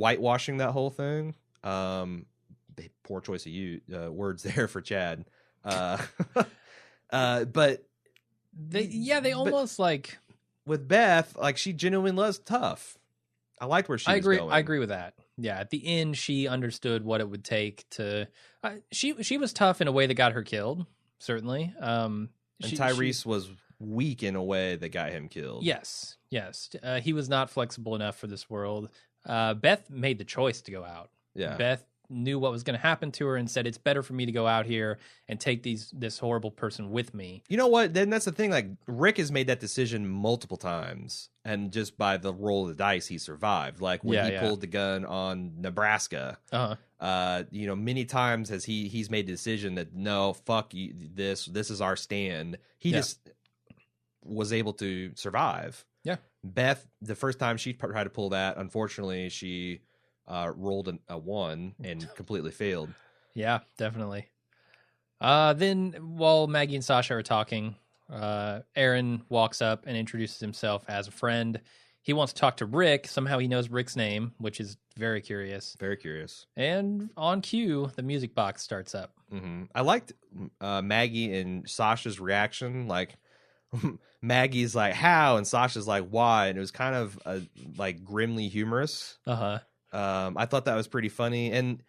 whitewashing that whole thing. Poor choice of words there for Chad. But they almost like with Beth, like she genuinely was tough. I liked where she was going. I agree with that. Yeah, at the end, she understood what it would take to. She was tough in a way that got her killed. Certainly. And Tyrese was weak in a way that got him killed. Yes. He was not flexible enough for this world. Beth made the choice to go out. Yeah. Beth knew what was going to happen to her and said, it's better for me to go out here and take this horrible person with me. You know what? Then that's the thing. Like, Rick has made that decision multiple times, and just by the roll of the dice, he survived. Like when he pulled the gun on Nebraska. Many times has he's made the decision that no, fuck you, this is our stand. He just was able to survive. Yeah. Beth, the first time she tried to pull that, unfortunately, she rolled a 1 and completely failed. Yeah, definitely. Then while Maggie and Sasha are talking, Aaron walks up and introduces himself as a friend. He wants to talk to Rick. Somehow he knows Rick's name, which is very curious. Very curious. And on cue, the music box starts up. Mm-hmm. I liked Maggie and Sasha's reaction. Like, Maggie's like, how? And Sasha's like, why? And it was kind of like grimly humorous. I thought that was pretty funny. And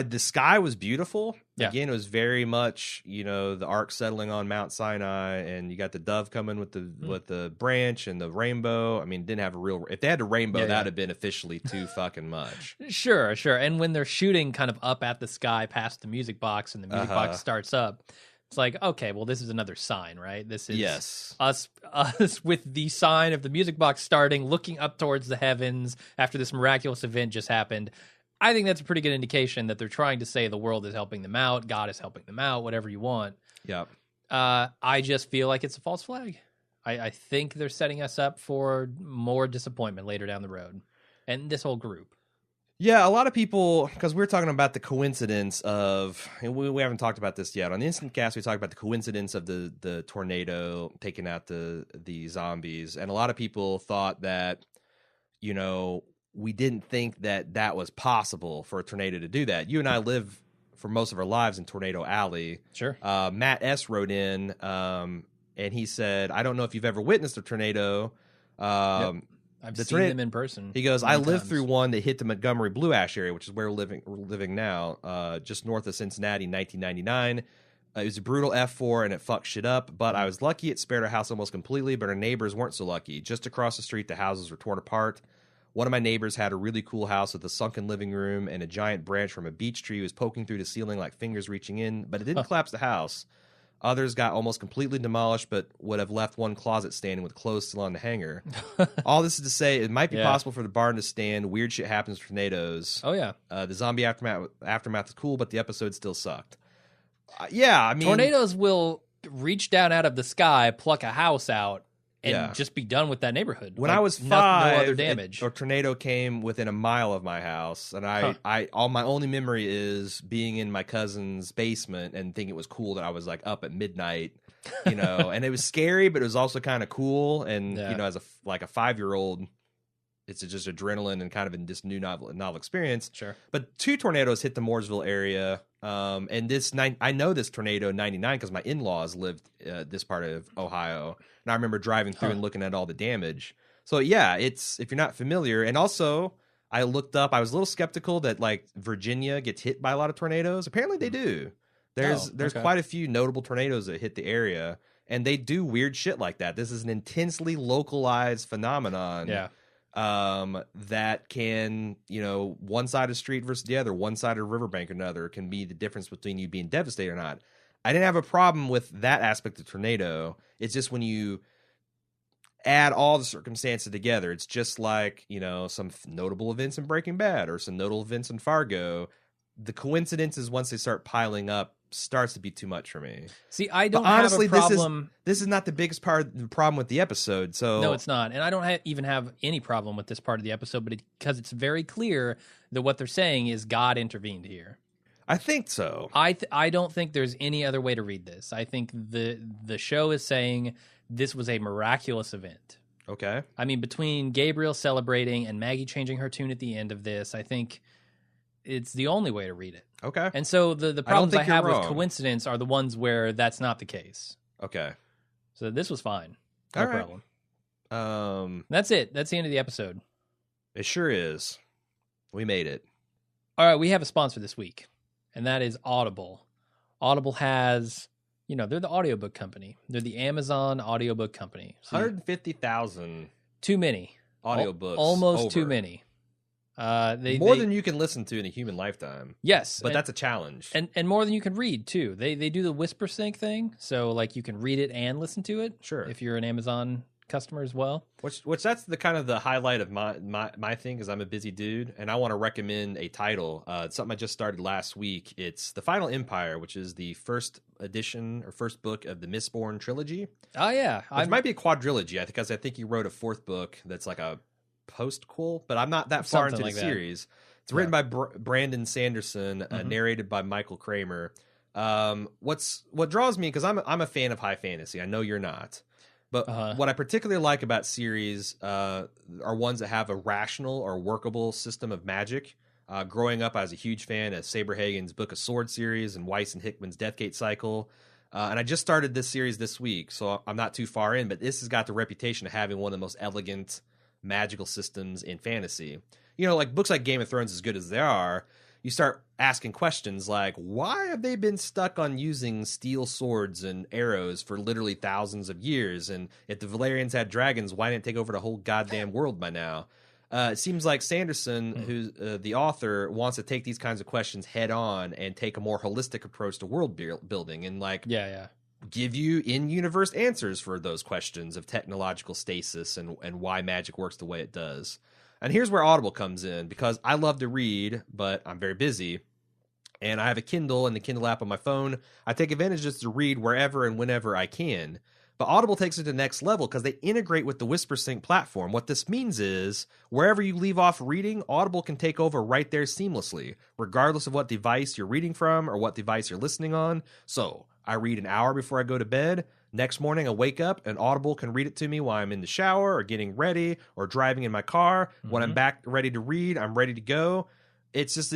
the sky was beautiful. Yeah. Again, it was very much, the ark settling on Mount Sinai, and you got the dove coming with the branch and the rainbow. I mean, it didn't have a real. If they had a rainbow, that'd have been officially too fucking much. Sure. And when they're shooting kind of up at the sky past the music box, and the music box starts up, it's like, okay, well, this is another sign, right? This is us with the sign of the music box starting, looking up towards the heavens after this miraculous event just happened. I think that's a pretty good indication that they're trying to say the world is helping them out, God is helping them out, whatever you want. Yep. I just feel like it's a false flag. I think they're setting us up for more disappointment later down the road. And this whole group. Yeah, a lot of people, because we're talking about the coincidence of, and we haven't talked about this yet. On the Instant Cast, we talked about the coincidence of the tornado taking out the zombies. And a lot of people thought that, we didn't think that was possible for a tornado to do that. You and I live for most of our lives in Tornado Alley. Sure. Matt S. wrote in, and he said, I don't know if you've ever witnessed a tornado. I've seen them in person. He goes, I lived through one that hit the Montgomery Blue Ash area, which is where we're living now, just north of Cincinnati in 1999. It was a brutal F4, and it fucked shit up, but I was lucky it spared our house almost completely, but our neighbors weren't so lucky. Just across the street, the houses were torn apart. One of my neighbors had a really cool house with a sunken living room, and a giant branch from a beech tree was poking through the ceiling like fingers reaching in, but it didn't collapse the house. Others got almost completely demolished, but would have left one closet standing with clothes still on the hanger. All this is to say, it might be possible for the barn to stand. Weird shit happens with tornadoes. Oh, yeah. The zombie aftermath is cool, but the episode still sucked. I mean... Tornadoes will reach down out of the sky, pluck a house out, and just be done with that neighborhood. When I was 5, no other damage. A tornado came within a mile of my house, and all my only memory is being in my cousin's basement and thinking it was cool that I was like up at midnight, and it was scary, but it was also kind of cool. And as a 5-year-old, it's just adrenaline and kind of this new novel experience. Sure. But 2 tornadoes hit the Mooresville area, and I know this tornado in '99 because my in-laws lived this part of Ohio. And I remember driving through and looking at all the damage. So yeah, it's, if you're not familiar, and also I looked up, I was a little skeptical that like Virginia gets hit by a lot of tornadoes. Apparently they do. There's quite a few notable tornadoes that hit the area, and they do weird shit like that. This is an intensely localized phenomenon. Yeah. That can, one side of the street versus the other, one side of a riverbank or another, can be the difference between you being devastated or not. I didn't have a problem with that aspect of tornado. It's just when you add all the circumstances together, it's just like, some notable events in Breaking Bad or some notable events in Fargo. The coincidences, once they start piling up, starts to be too much for me. See, I don't honestly have a problem. This is not the biggest part of the problem with the episode. So no, it's not. And I don't even have any problem with this part of the episode, but because it's very clear that what they're saying is God intervened here. I think so. I don't think there's any other way to read this. I think the show is saying this was a miraculous event. Okay. I mean, between Gabriel celebrating and Maggie changing her tune at the end of this, I think it's the only way to read it. Okay. And so the problems I have with coincidence are the ones where that's not the case. Okay. So this was fine. No problem. That's it. That's the end of the episode. It sure is. We made it. All right, we have a sponsor this week, and that is Audible. Audible has, they're the audiobook company. They're the Amazon audiobook company. So 150,000. Too many. Audiobooks. Almost too many. More than you can listen to in a human lifetime. Yes. But that's a challenge. And more than you can read, too. They do the whisper sync thing, so like you can read it and listen to it. Sure. If you're an Amazon customer as well. Which that's the kind of the highlight of my thing, because I'm a busy dude, and I want to recommend a title. It's something I just started last week. It's The Final Empire, which is the first edition or first book of the Mistborn trilogy. Oh, yeah. It might be a quadrilogy, because I think he wrote a fourth book that's like a post-quel, but I'm not that far into the series. It's written by Brandon Sanderson, narrated by Michael Kramer. What draws me, because I'm a fan of high fantasy. I know you're not. But what I particularly like about series are ones that have a rational or workable system of magic. Growing up, I was a huge fan of Saberhagen's Book of Swords series and Weiss and Hickman's Deathgate cycle. And I just started this series this week, so I'm not too far in, but this has got the reputation of having one of the most elegant magical systems in fantasy. Like books like Game of Thrones, as good as they are, you start asking questions like, why have they been stuck on using steel swords and arrows for literally thousands of years? And if the Valerians had dragons, why didn't it take over the whole goddamn world by now? It seems like Sanderson, who's the author, wants to take these kinds of questions head on and take a more holistic approach to world building and give you in-universe answers for those questions of technological stasis and why magic works the way it does. And here's where Audible comes in, because I love to read, but I'm very busy. And I have a Kindle and the Kindle app on my phone. I take advantage just to read wherever and whenever I can. But Audible takes it to the next level because they integrate with the WhisperSync platform. What this means is, wherever you leave off reading, Audible can take over right there seamlessly, regardless of what device you're reading from or what device you're listening on. So I read an hour before I go to bed. Next morning, I wake up and Audible can read it to me while I'm in the shower or getting ready or driving in my car. When I'm back ready to read, I'm ready to go. It's just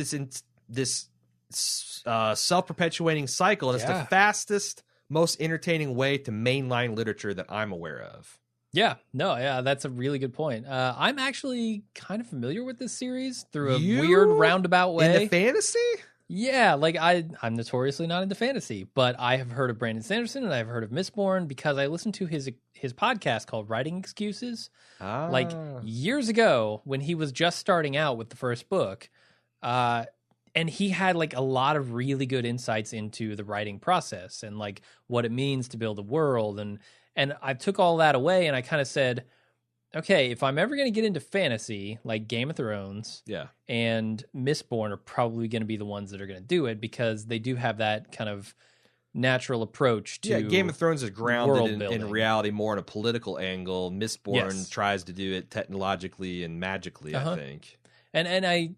this self-perpetuating cycle, and it's the fastest, most entertaining way to mainline literature that I'm aware of. Yeah, that's a really good point. I'm actually kind of familiar with this series through a weird roundabout way. Into fantasy? Yeah, like I'm notoriously not into fantasy, but I have heard of Brandon Sanderson and I've heard of Mistborn because I listened to his podcast called Writing Excuses like years ago when he was just starting out with the first book. And he had like a lot of really good insights into the writing process and like what it means to build a world. And I took all that away and I kind of said, okay, if I'm ever going to get into fantasy, like Game of Thrones and Mistborn are probably going to be the ones that are going to do it because they do have that kind of natural approach to Game of Thrones is grounded in reality more in a political angle. Mistborn tries to do it technologically and magically, I think. And I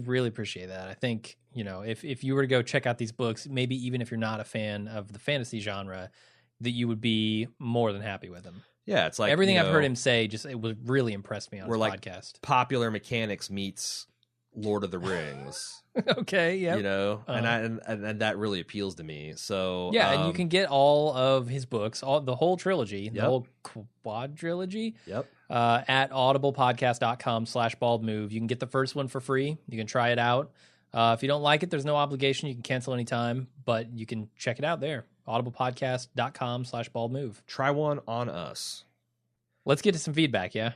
really appreciate that. I think, if you were to go check out these books, maybe even if you're not a fan of the fantasy genre, that you would be more than happy with them. Yeah, it's like everything I've heard him say it was really impressed me on his podcast. Popular Mechanics meets Lord of the Rings. Okay, yeah. And that really appeals to me. So and you can get all of his books, the whole trilogy, the whole quadrilogy. Yep. At audiblepodcast.com/baldmove. You can get the first one for free. You can try it out. If you don't like it, there's no obligation. You can cancel anytime, but you can check it out there. audiblepodcast.com/baldmove. Try one on us. Let's get to some feedback, yeah?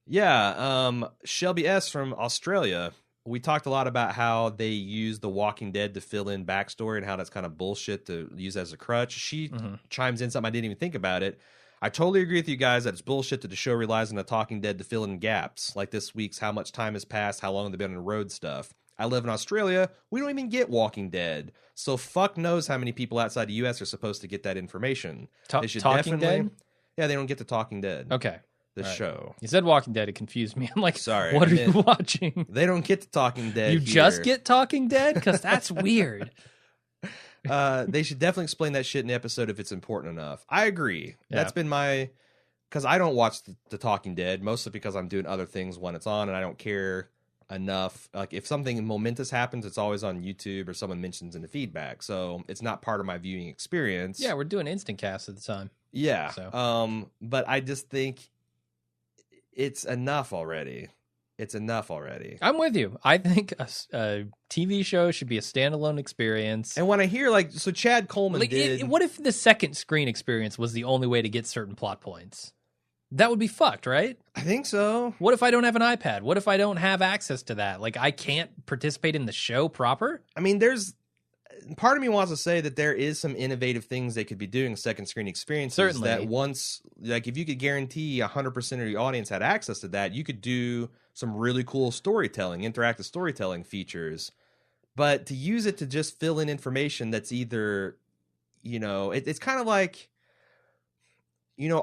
Yeah. Shelby S. from Australia. We talked a lot about how they use The Walking Dead to fill in backstory and how that's kind of bullshit to use as a crutch. She chimes in something I didn't even think about it. I totally agree with you guys that it's bullshit that the show relies on The Talking Dead to fill in gaps, like this week's how much time has passed, how long they've been on the road stuff. I live in Australia. We don't even get Walking Dead. So fuck knows how many people outside the U.S. are supposed to get that information. They should Talking Dead? Yeah, they don't get The Talking Dead. Okay. Show. You said Walking Dead. It confused me. I'm like, sorry. What are you watching? They don't get The Talking Dead. You just get Talking Dead? Because that's weird. They should definitely explain that shit in the episode if it's important enough. I agree. Yeah. That's been my because I don't watch the Talking Dead, mostly because I'm doing other things when it's on, and I don't care enough. Like if something momentous happens, it's always on YouTube or someone mentions in the feedback, so it's not part of my viewing experience. Yeah, we're doing instant cast at the time. Yeah. So. But I just think it's enough already. It's enough already. I'm with you. I think a TV show should be a standalone experience. And when I hear so Chad Coleman did. What if the second screen experience was the only way to get certain plot points? That would be fucked, right? I think so. What if I don't have an iPad? What if I don't have access to that? Like, I can't participate in the show proper? I mean, part of me wants to say that there is some innovative things they could be doing second screen experiences. Certainly. That once, like if you could guarantee 100% of your audience had access to that, you could do some really cool storytelling, interactive storytelling features. But to use it to just fill in information that's either, it's kind of like,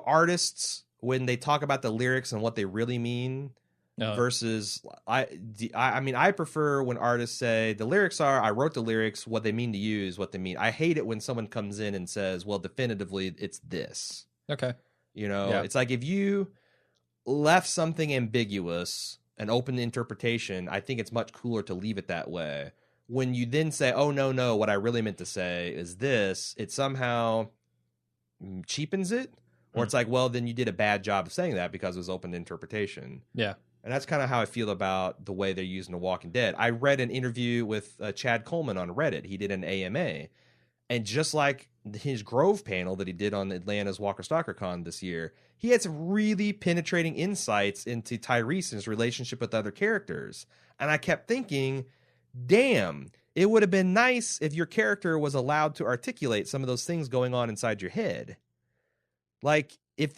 artists when they talk about the lyrics and what they really mean. Versus, I mean, I prefer when artists say the lyrics are, I wrote the lyrics, what they mean to you is what they mean. I hate it when someone comes in and says, well, definitively, it's this. Okay. It's like if you left something ambiguous, an open interpretation, I think it's much cooler to leave it that way. When you then say, oh, no, what I really meant to say is this, it somehow cheapens it. Or it's like, well, then you did a bad job of saying that because it was open interpretation. Yeah. And that's kind of how I feel about the way they're using The Walking Dead. I read an interview with Chad Coleman on Reddit. He did an AMA. And just like his Grove panel that he did on Atlanta's Walker Stalker Con this year, he had some really penetrating insights into Tyrese and his relationship with other characters. And I kept thinking, damn, it would have been nice if your character was allowed to articulate some of those things going on inside your head. Like, if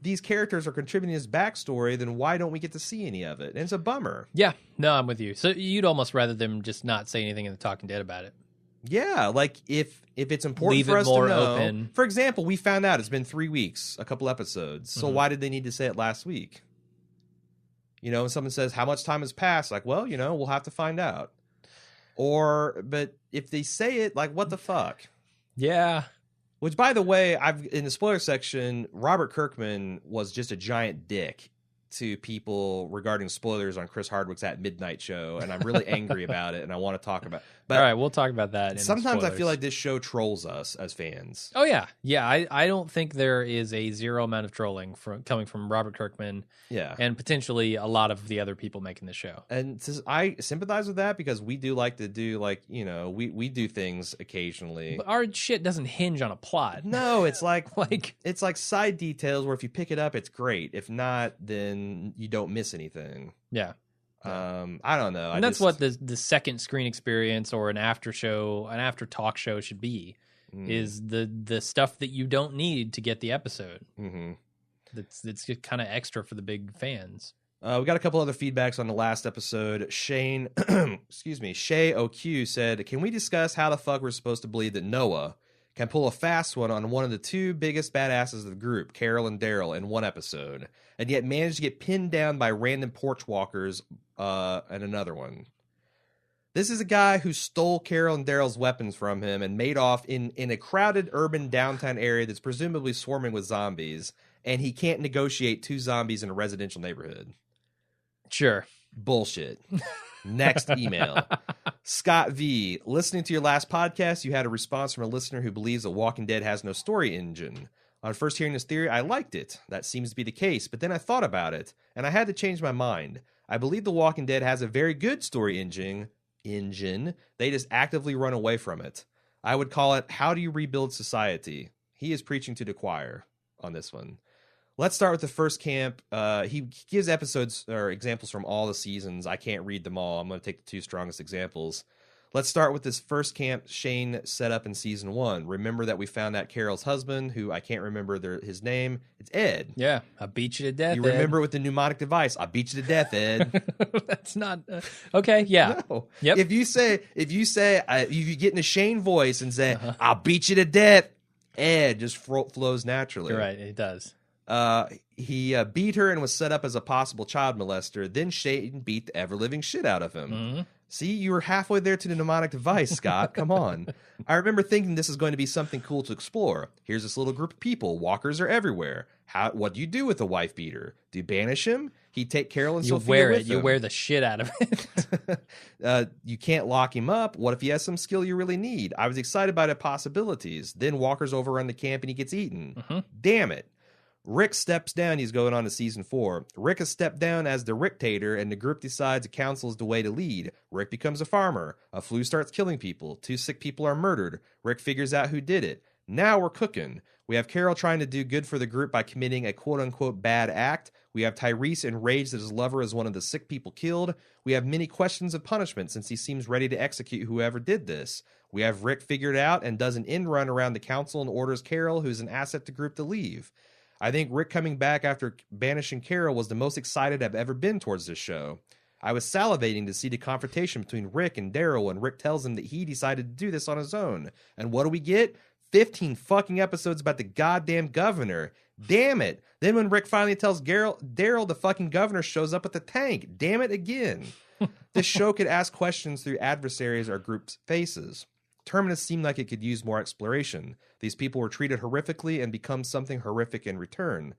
these characters are contributing to his backstory, then why don't we get to see any of it? And it's a bummer. Yeah, no, I'm with you. So you'd almost rather them just not say anything in the Talking Dead about it. Yeah, like if it's important Leave for it us more to know. open. For example, we found out it's been 3 weeks, a couple episodes. So why did they need to say it last week? And someone says, how much time has passed? Like, well, we'll have to find out. But if they say it, like, what the fuck? Yeah. Which, by the way, in the spoiler section, Robert Kirkman was just a giant dick to people regarding spoilers on Chris Hardwick's At Midnight show, and I'm really angry about it, and I want to talk about it. But all right, we'll talk about that. Sometimes I feel like this show trolls us as fans. Oh yeah, yeah. I don't think there is a zero amount of trolling coming from Robert Kirkman. Yeah, and potentially a lot of the other people making the show. And I sympathize with that because we do like to do we do things occasionally. But our shit doesn't hinge on a plot. No, it's like it's like side details where if you pick it up, it's great. If not, then you don't miss anything. Yeah. I don't know. And that's what the second screen experience or an after talk show should be, is the stuff that you don't need to get the episode. Mm-hmm. That's kind of extra for the big fans. We got a couple other feedbacks on the last episode. Shay OQ said, can we discuss how the fuck we're supposed to believe that Noah can pull a fast one on one of the two biggest badasses of the group, Carol and Daryl, in one episode, and yet manage to get pinned down by random porch walkers and another one? This is a guy who stole Carol and Daryl's weapons from him and made off in a crowded urban downtown area that's presumably swarming with zombies, and he can't negotiate two zombies in a residential neighborhood. Sure. Bullshit. Next email. Scott V. Listening to your last podcast, you had a response from a listener who believes that Walking Dead has no story engine. On first hearing this theory, I liked it. That seems to be the case, but then I thought about it, and I had to change my mind. I believe The Walking Dead has a very good story engine. They just actively run away from it. I would call it, how do you rebuild society? He is preaching to the choir on this one. Let's start with the first camp. He gives episodes or examples from all the seasons. I can't read them all. I'm going to take the two strongest examples. Let's start with this first camp Shane set up in season 1. Remember that we found that Carol's husband, who I can't remember his name. It's Ed. Yeah, I beat you to death. You remember with the pneumonic device? I beat you to death, Ed. That's not okay. Yeah. No. Yep. If you get in a Shane voice and say, "I'll beat you to death," Ed just flows naturally. You're right. It does. He beat her and was set up as a possible child molester. Then Shane beat the ever-living shit out of him. Mm-hmm. See, you were halfway there to the mnemonic device, Scott. Come on. I remember thinking this is going to be something cool to explore. Here's this little group of people. Walkers are everywhere. What do you do with a wife beater? Do you banish him? He'd take Carol and Sophia wear with it. him. You wear the shit out of it. You can't lock him up. What if he has some skill you really need? I was excited by the possibilities. Then Walker's overrun the camp and he gets eaten. Mm-hmm. Damn it. Rick steps down. He's going on to season 4. Rick has stepped down as the Rictator, and the group decides a council is the way to lead. Rick becomes a farmer. A flu starts killing people. 2 sick people are murdered. Rick figures out who did it. Now we're cooking. We have Carol trying to do good for the group by committing a quote-unquote bad act. We have Tyrese enraged that his lover is one of the sick people killed. We have many questions of punishment since he seems ready to execute whoever did this. We have Rick figured out and does an end run around the council and orders Carol, who's an asset to the group, to leave. I think Rick coming back after banishing Carol was the most excited I've ever been towards this show. I was salivating to see the confrontation between Rick and Daryl when Rick tells him that he decided to do this on his own. And what do we get? 15 fucking episodes about the goddamn governor. Damn it. Then when Rick finally tells Daryl, the fucking governor shows up at the tank. Damn it again. This show could ask questions through adversaries or groups' faces. Terminus seemed like it could use more exploration. These people were treated horrifically and become something horrific in return.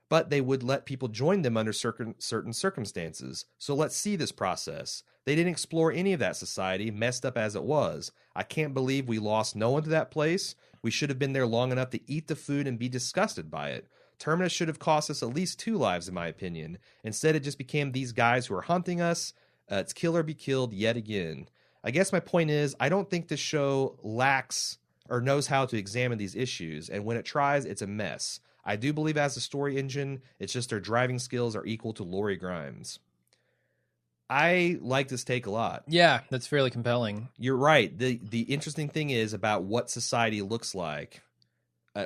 But they would let people join them under certain circumstances. So let's see this process. They didn't explore any of that society, messed up as it was. I can't believe we lost no one to that place. We should have been there long enough to eat the food and be disgusted by it. Terminus should have cost us at least 2 lives, in my opinion. Instead, it just became these guys who are hunting us. It's kill or be killed yet again. I guess my point is, I don't think this show lacks or knows how to examine these issues, and when it tries, it's a mess. I do believe as a story engine, it's just their driving skills are equal to Lori Grimes. I like this take a lot. Yeah, that's fairly compelling. You're right. The interesting thing is about what society looks like,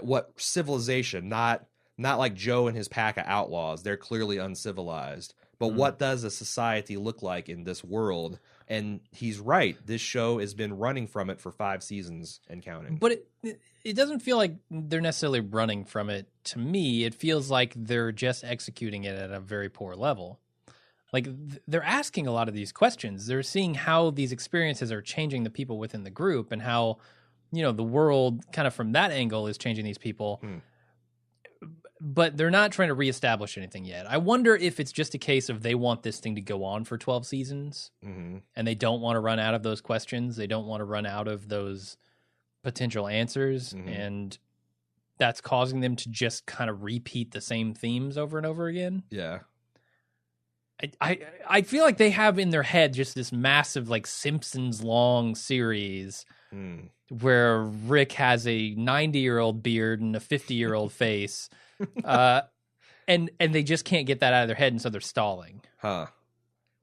what civilization, not like Joe and his pack of outlaws. They're clearly uncivilized. But what does a society look like in this world? And he's right. This show has been running from it for 5 seasons and counting. But it doesn't feel like they're necessarily running from it. To me, it feels like they're just executing it at a very poor level. Like, they're asking a lot of these questions. They're seeing how these experiences are changing the people within the group and how, the world kind of from that angle is changing these people. But they're not trying to reestablish anything yet. I wonder if it's just a case of they want this thing to go on for 12 seasons and they don't want to run out of those questions. They don't want to run out of those potential answers. And that's causing them to just kind of repeat the same themes over and over again. Yeah. I feel like they have in their head just this massive, like, Simpsons long series where Rick has a 90-year-old beard and a 50-year-old face. And they just can't get that out of their head, and so they're stalling. Huh.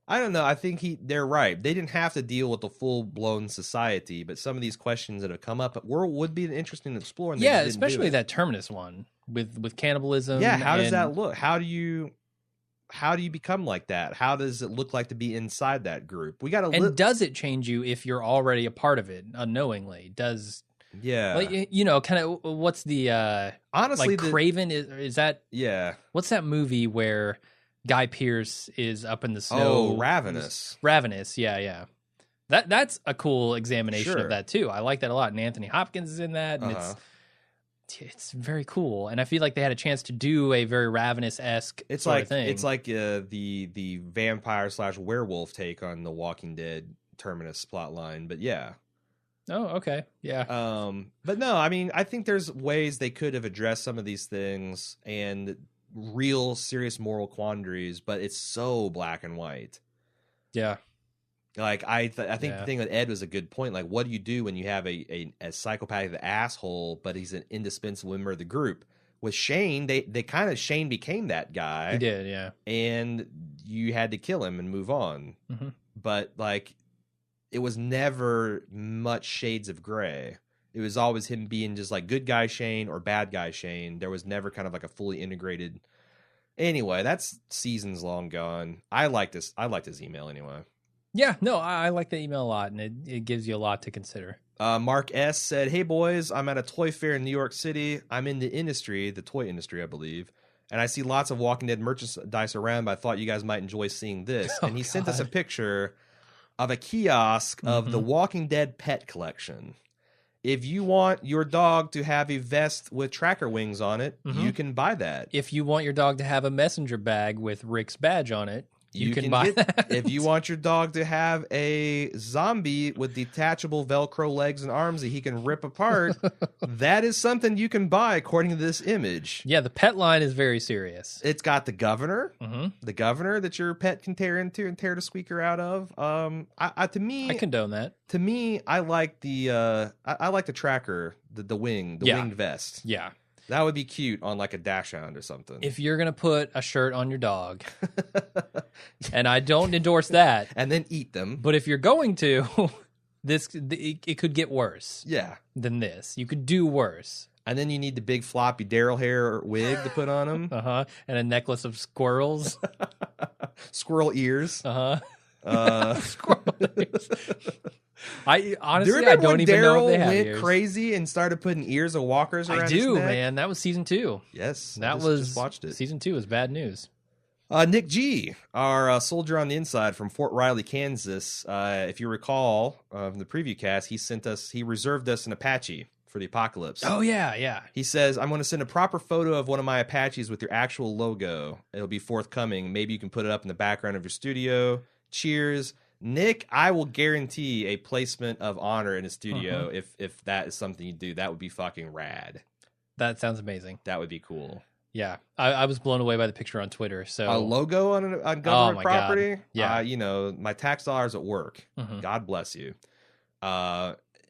I don't know. I think they're right. They didn't have to deal with the full-blown society, but some of these questions that have come up would be interesting to explore. And yeah, especially that Terminus one with cannibalism. Yeah, how does that look? How do you become like that? How does it look like to be inside that group? We got to. Does it change you if you're already a part of it unknowingly? Kind of what's the honestly, like Craven is that? Yeah. What's that movie where Guy Pearce is up in the snow? Oh, Ravenous. Yeah. That's a cool examination of that too. I like that a lot. And Anthony Hopkins is in that, and it's very cool. And I feel like they had a chance to do a very Ravenous-esque sort of thing. It's like the vampire / werewolf take on the Walking Dead Terminus plotline, but yeah. Oh, okay. Yeah. But no, I mean, I think there's ways they could have addressed some of these things and real serious moral quandaries, but it's so black and white. Yeah. Like, I think the thing with Ed was a good point. Like, what do you do when you have a psychopathic asshole, but he's an indispensable member of the group? With Shane, Shane became that guy. He did, yeah. And you had to kill him and move on. But, like, it was never much shades of gray. It was always him being just like good guy Shane or bad guy Shane. There was never kind of like a fully integrated. Anyway, that's seasons long gone. I like this email anyway. Yeah, no, I like the email a lot, and it gives you a lot to consider. Mark S. said, "Hey boys, I'm at a toy fair in New York City. I'm in the industry, the toy industry, I believe, And I see lots of Walking Dead merchandise around, but I thought you guys might enjoy seeing this. And he sent us a picture of a kiosk of the Walking Dead pet collection. If you want your dog to have a vest with tracker wings on it, you can buy that. If you want your dog to have a messenger bag with Rick's badge on it, you can buy that. If you want your dog to have a zombie with detachable Velcro legs and arms that he can rip apart, that is something you can buy according to this image. Yeah, the pet line is very serious. It's got the governor that your pet can tear into and tear the squeaker out of. I condone that. To me, I like the I like the tracker, the winged vest. Yeah. That would be cute on like a dachshund or something. If you're going to put a shirt on your dog, and I don't endorse that. And then eat them. But if you're going to, it could get worse. Yeah. Than this. You could do worse. And then you need the big floppy Daryl hair wig to put on him. And a necklace of squirrels. Squirrel ears. Squirrel ears. I honestly, I don't even know if they have went crazy and started putting ears of walkers around his neck? Man. That was season 2. Yes. Just watched it. Season 2 is bad news. Nick G, our soldier on the inside from Fort Riley, Kansas. If you recall from the preview cast, he reserved us an Apache for the apocalypse. Oh, yeah. He says, I'm going to send a proper photo of one of my Apaches with your actual logo. It'll be forthcoming. Maybe you can put it up in the background of your studio. Cheers. Nick, I will guarantee a placement of honor in a studio if that is something you do. That would be fucking rad. That sounds amazing. That would be cool. Yeah, I was blown away by the picture on Twitter. So a logo on government property. God. Yeah, my tax dollars at work. God bless you.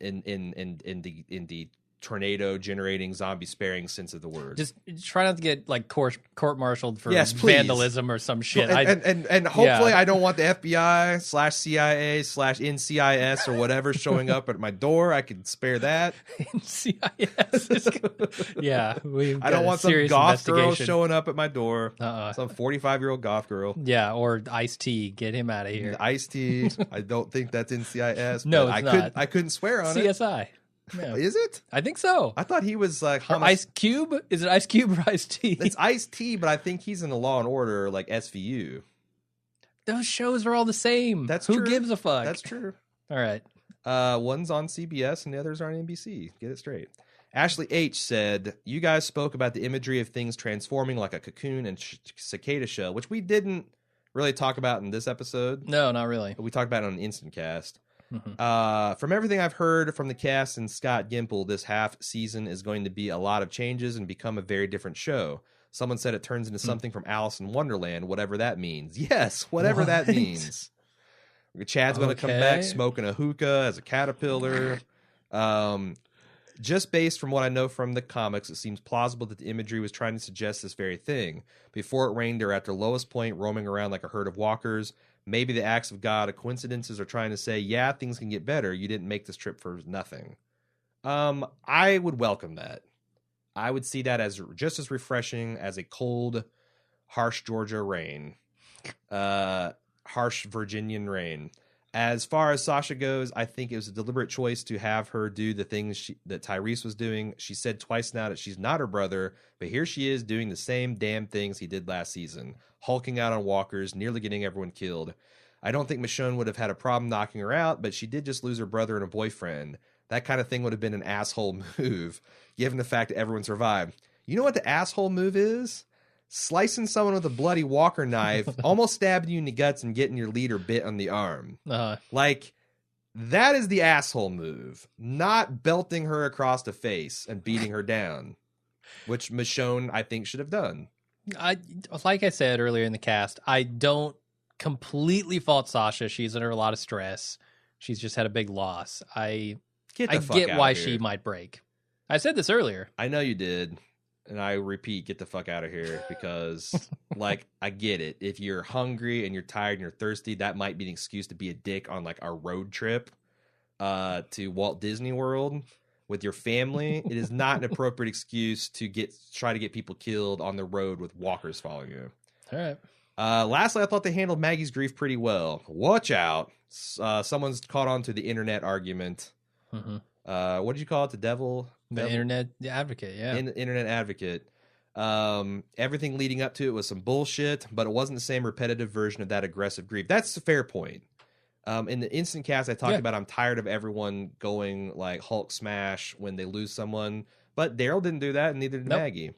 In the tornado generating zombie sparing sense of the word. Just try not to get like court-martialed for vandalism or some shit. And hopefully I don't want the FBI/CIA/NCIS or whatever showing up at my door. I can spare that. NCIS. Yeah, I don't want some goth girl showing up at my door. Some 45-year-old goth girl. Yeah, or Ice-T. Get him out of here. Ice-T. I don't think that's NCIS. No, it's not. I couldn't swear on CSI. Yeah. Is it? I think so. I thought he was like Ice Cube. Is it Ice Cube or Ice T? It's Ice T, but I think he's in the Law and Order like SVU. Those shows are all the same. That's Who true. gives a fuck? That's true. All right. One's on CBS and the others are on NBC. Get it straight. Ashley H said, "You guys spoke about the imagery of things transforming like a cocoon and cicada shell, which we didn't really talk about in this episode. No, not really. But we talked about it on an instant cast." From everything I've heard from the cast and Scott Gimple, this half season is going to be a lot of changes and become a very different show. Someone said it turns into something from Alice in Wonderland, whatever that means. Yes, whatever that means. Chad's going to come back smoking a hookah as a caterpillar. Just based from what I know from the comics, it seems plausible that the imagery was trying to suggest this very thing. Before it rained, they're at their lowest point, roaming around like a herd of walkers. Maybe the acts of God, coincidences, are trying to say, yeah, things can get better. You didn't make this trip for nothing. I would welcome that. I would see that as just as refreshing as a cold, harsh Georgia rain. Harsh Virginian rain. As far as Sasha goes, I think it was a deliberate choice to have her do the things that Tyrese was doing. She said twice now that she's not her brother, but here she is doing the same damn things he did last season. Hulking out on walkers, nearly getting everyone killed. I don't think Michonne would have had a problem knocking her out, but she did just lose her brother and a boyfriend. That kind of thing would have been an asshole move, given the fact that everyone survived. You know what the asshole move is? Slicing someone with a bloody walker knife, almost stabbing you in the guts and getting your leader bit on the arm. Like, that is the asshole move, not belting her across the face and beating her down, which Michonne, I think, should have done. Like I said earlier in the cast, I don't completely fault Sasha. She's under a lot of stress. She's just had a big loss. I get why she might break. I said this earlier. I know you did. And I repeat, get the fuck out of here because, like, I get it. If you're hungry and you're tired and you're thirsty, that might be an excuse to be a dick on, like, our road trip to Walt Disney World with your family. It is not an appropriate excuse to try to get people killed on the road with walkers following you. All right. Lastly, I thought they handled Maggie's grief pretty well. Watch out. Someone's caught on to the internet argument. What did you call it? The devil? The internet advocate, yeah. Internet advocate. Everything leading up to it was some bullshit, but it wasn't the same repetitive version of that aggressive grief. That's a fair point. In the instant cast, I talked about I'm tired of everyone going like Hulk smash when they lose someone, but Daryl didn't do that, and neither did Maggie.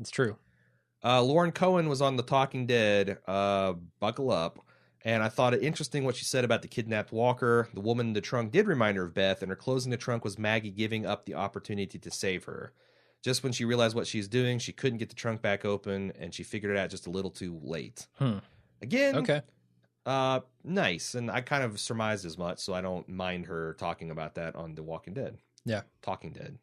It's true. Lauren Cohen was on The Talking Dead. Buckle up. And I thought it interesting what she said about the kidnapped Walker. The woman in the trunk did remind her of Beth, and her closing the trunk was Maggie giving up the opportunity to save her. Just when she realized what she's doing, she couldn't get the trunk back open, and she figured it out just a little too late. Again, okay. Nice. And I kind of surmised as much, so I don't mind her talking about that on The Walking Dead. Yeah. Talking Dead.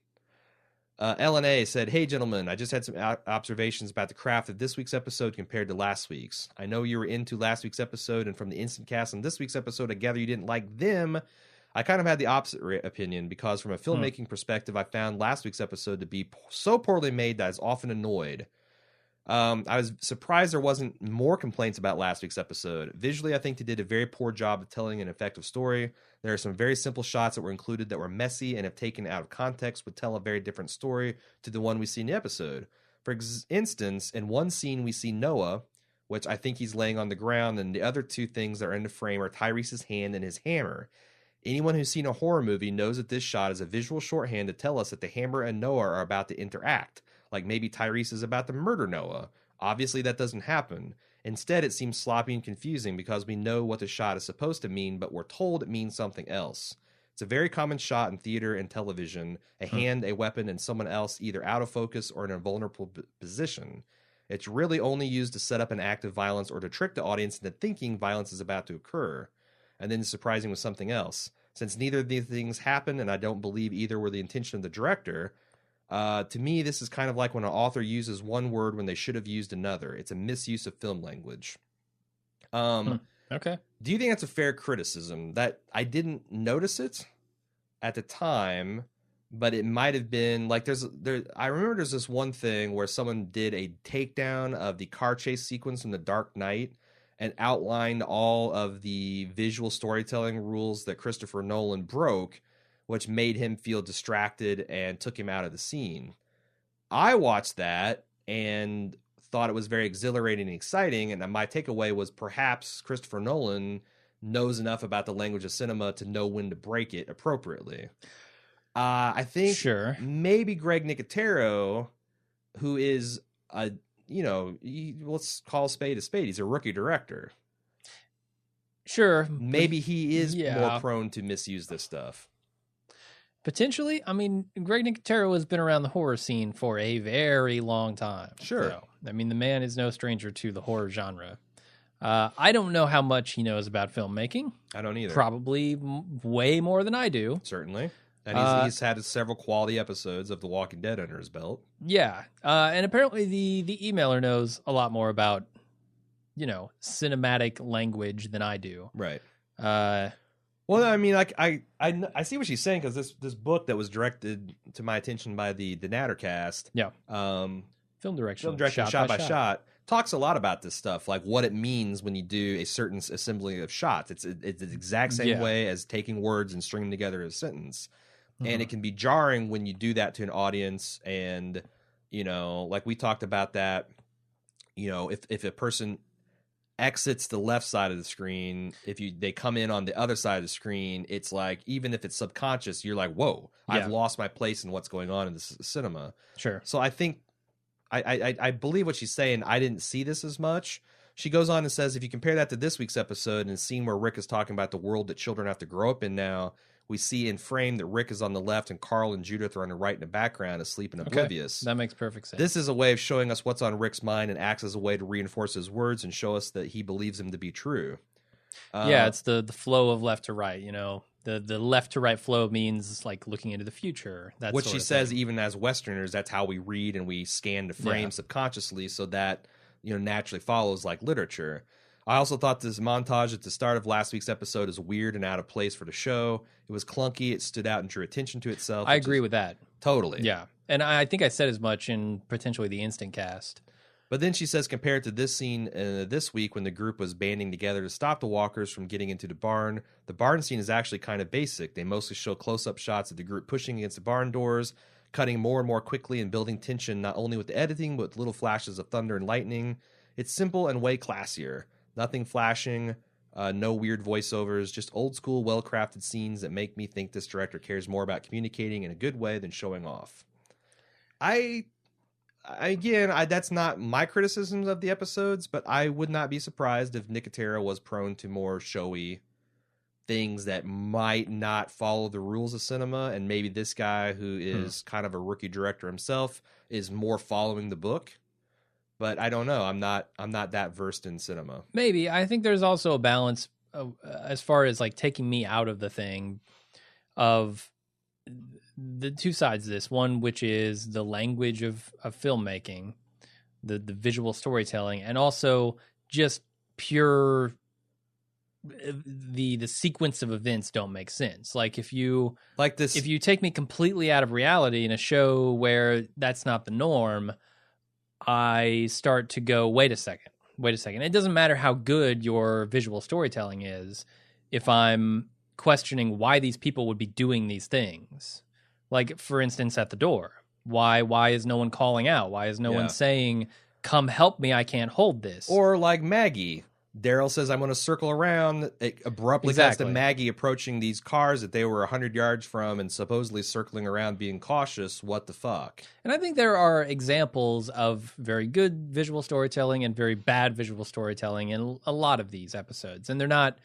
LNA said, "Hey, gentlemen, I just had some observations about the craft of this week's episode compared to last week's. I know you were into last week's episode, and from the instant cast on this week's episode, I gather you didn't like them. I kind of had the opposite opinion, because from a filmmaking perspective, I found last week's episode to be so poorly made that I was often annoyed. I was surprised there wasn't more complaints about last week's episode. Visually, I think they did a very poor job of telling an effective story. There are some very simple shots that were included that were messy, and if taken out of context would tell a very different story to the one we see in the episode. For instance, in one scene we see Noah, which I think he's laying on the ground, and the other two things that are in the frame are Tyrese's hand and his hammer. Anyone who's seen a horror movie knows that this shot is a visual shorthand to tell us that the hammer and Noah are about to interact. Like maybe Tyrese is about to murder Noah. Obviously, that doesn't happen. Instead, it seems sloppy and confusing because we know what the shot is supposed to mean, but we're told it means something else. It's a very common shot in theater and television, a hand, a weapon, and someone else either out of focus or in a vulnerable position. It's really only used to set up an act of violence or to trick the audience into thinking violence is about to occur. And then surprising with something else. Since neither of these things happened, and I don't believe either were the intention of the director, to me, this is kind of like when an author uses one word when they should have used another. It's a misuse of film language. Okay. Do you think that's a fair criticism? That I didn't notice it at the time, but it might have been like I remember there's this one thing where someone did a takedown of the car chase sequence in The Dark Knight and outlined all of the visual storytelling rules that Christopher Nolan broke, which made him feel distracted and took him out of the scene. I watched that and thought it was very exhilarating and exciting, and my takeaway was perhaps Christopher Nolan knows enough about the language of cinema to know when to break it appropriately. I think maybe Greg Nicotero, who is let's call a spade. He's a rookie director. Sure. Maybe he is more prone to misuse this stuff. Potentially. I mean, Greg Nicotero has been around the horror scene for a very long time. Sure. So, I mean, the man is no stranger to the horror genre. I don't know how much he knows about filmmaking. I don't either. Probably way more than I do. Certainly. And he's had several quality episodes of The Walking Dead under his belt. Yeah. And apparently the emailer knows a lot more about, cinematic language than I do. Right. Well, I mean, like I see what she's saying, because this book that was directed to my attention by the Nattercast, film direction shot by shot, talks a lot about this stuff, like what it means when you do a certain assembly of shots. It's the exact same way as taking words and stringing them together as a sentence, and it can be jarring when you do that to an audience. And like we talked about that, if a person exits the left side of the screen, they come in on the other side of the screen, it's like, even if it's subconscious, you're like, whoa, I've lost my place in what's going on in this cinema. Sure. So I think I believe what she's saying. I didn't see this as much. She goes on and says, if you compare that to this week's episode and a scene where Rick is talking about the world that children have to grow up in now, we see in frame that Rick is on the left and Carl and Judith are on the right in the background, asleep and oblivious. That makes perfect sense. This is a way of showing us what's on Rick's mind and acts as a way to reinforce his words and show us that he believes them to be true. It's the flow of left to right, The left to right flow means like looking into the future. That's what she says. Even as Westerners, that's how we read and we scan the frame subconsciously, so that naturally follows like literature. I also thought this montage at the start of last week's episode is weird and out of place for the show. It was clunky. It stood out and drew attention to itself. I agree with that. Totally. Yeah, and I think I said as much in potentially the instant cast. But then she says, compared to this scene this week when the group was banding together to stop the walkers from getting into the barn scene is actually kind of basic. They mostly show close-up shots of the group pushing against the barn doors, cutting more and more quickly and building tension not only with the editing, but with little flashes of thunder and lightning. It's simple and way classier. Nothing flashing, no weird voiceovers, just old school, well-crafted scenes that make me think this director cares more about communicating in a good way than showing off. That's not my criticisms of the episodes, but I would not be surprised if Nicotera was prone to more showy things that might not follow the rules of cinema, and maybe this guy, who is kind of a rookie director himself, is more following the book. But I don't know. I'm not that versed in cinema. Maybe. I think there's also a balance as far as like taking me out of the thing of the two sides of this. One, which is the language of filmmaking, the visual storytelling, and also just pure the sequence of events don't make sense. Like if you take me completely out of reality in a show where that's not the norm, I start to go, wait a second. It doesn't matter how good your visual storytelling is if I'm questioning why these people would be doing these things. Like, for instance, at the door. Why is no one calling out? Why is no one saying, come help me, I can't hold this? Or like Maggie. Daryl says, I'm going to circle around. It abruptly cuts to Maggie approaching these cars that they were 100 yards from and supposedly circling around being cautious. What the fuck? And I think there are examples of very good visual storytelling and very bad visual storytelling in a lot of these episodes. And they're not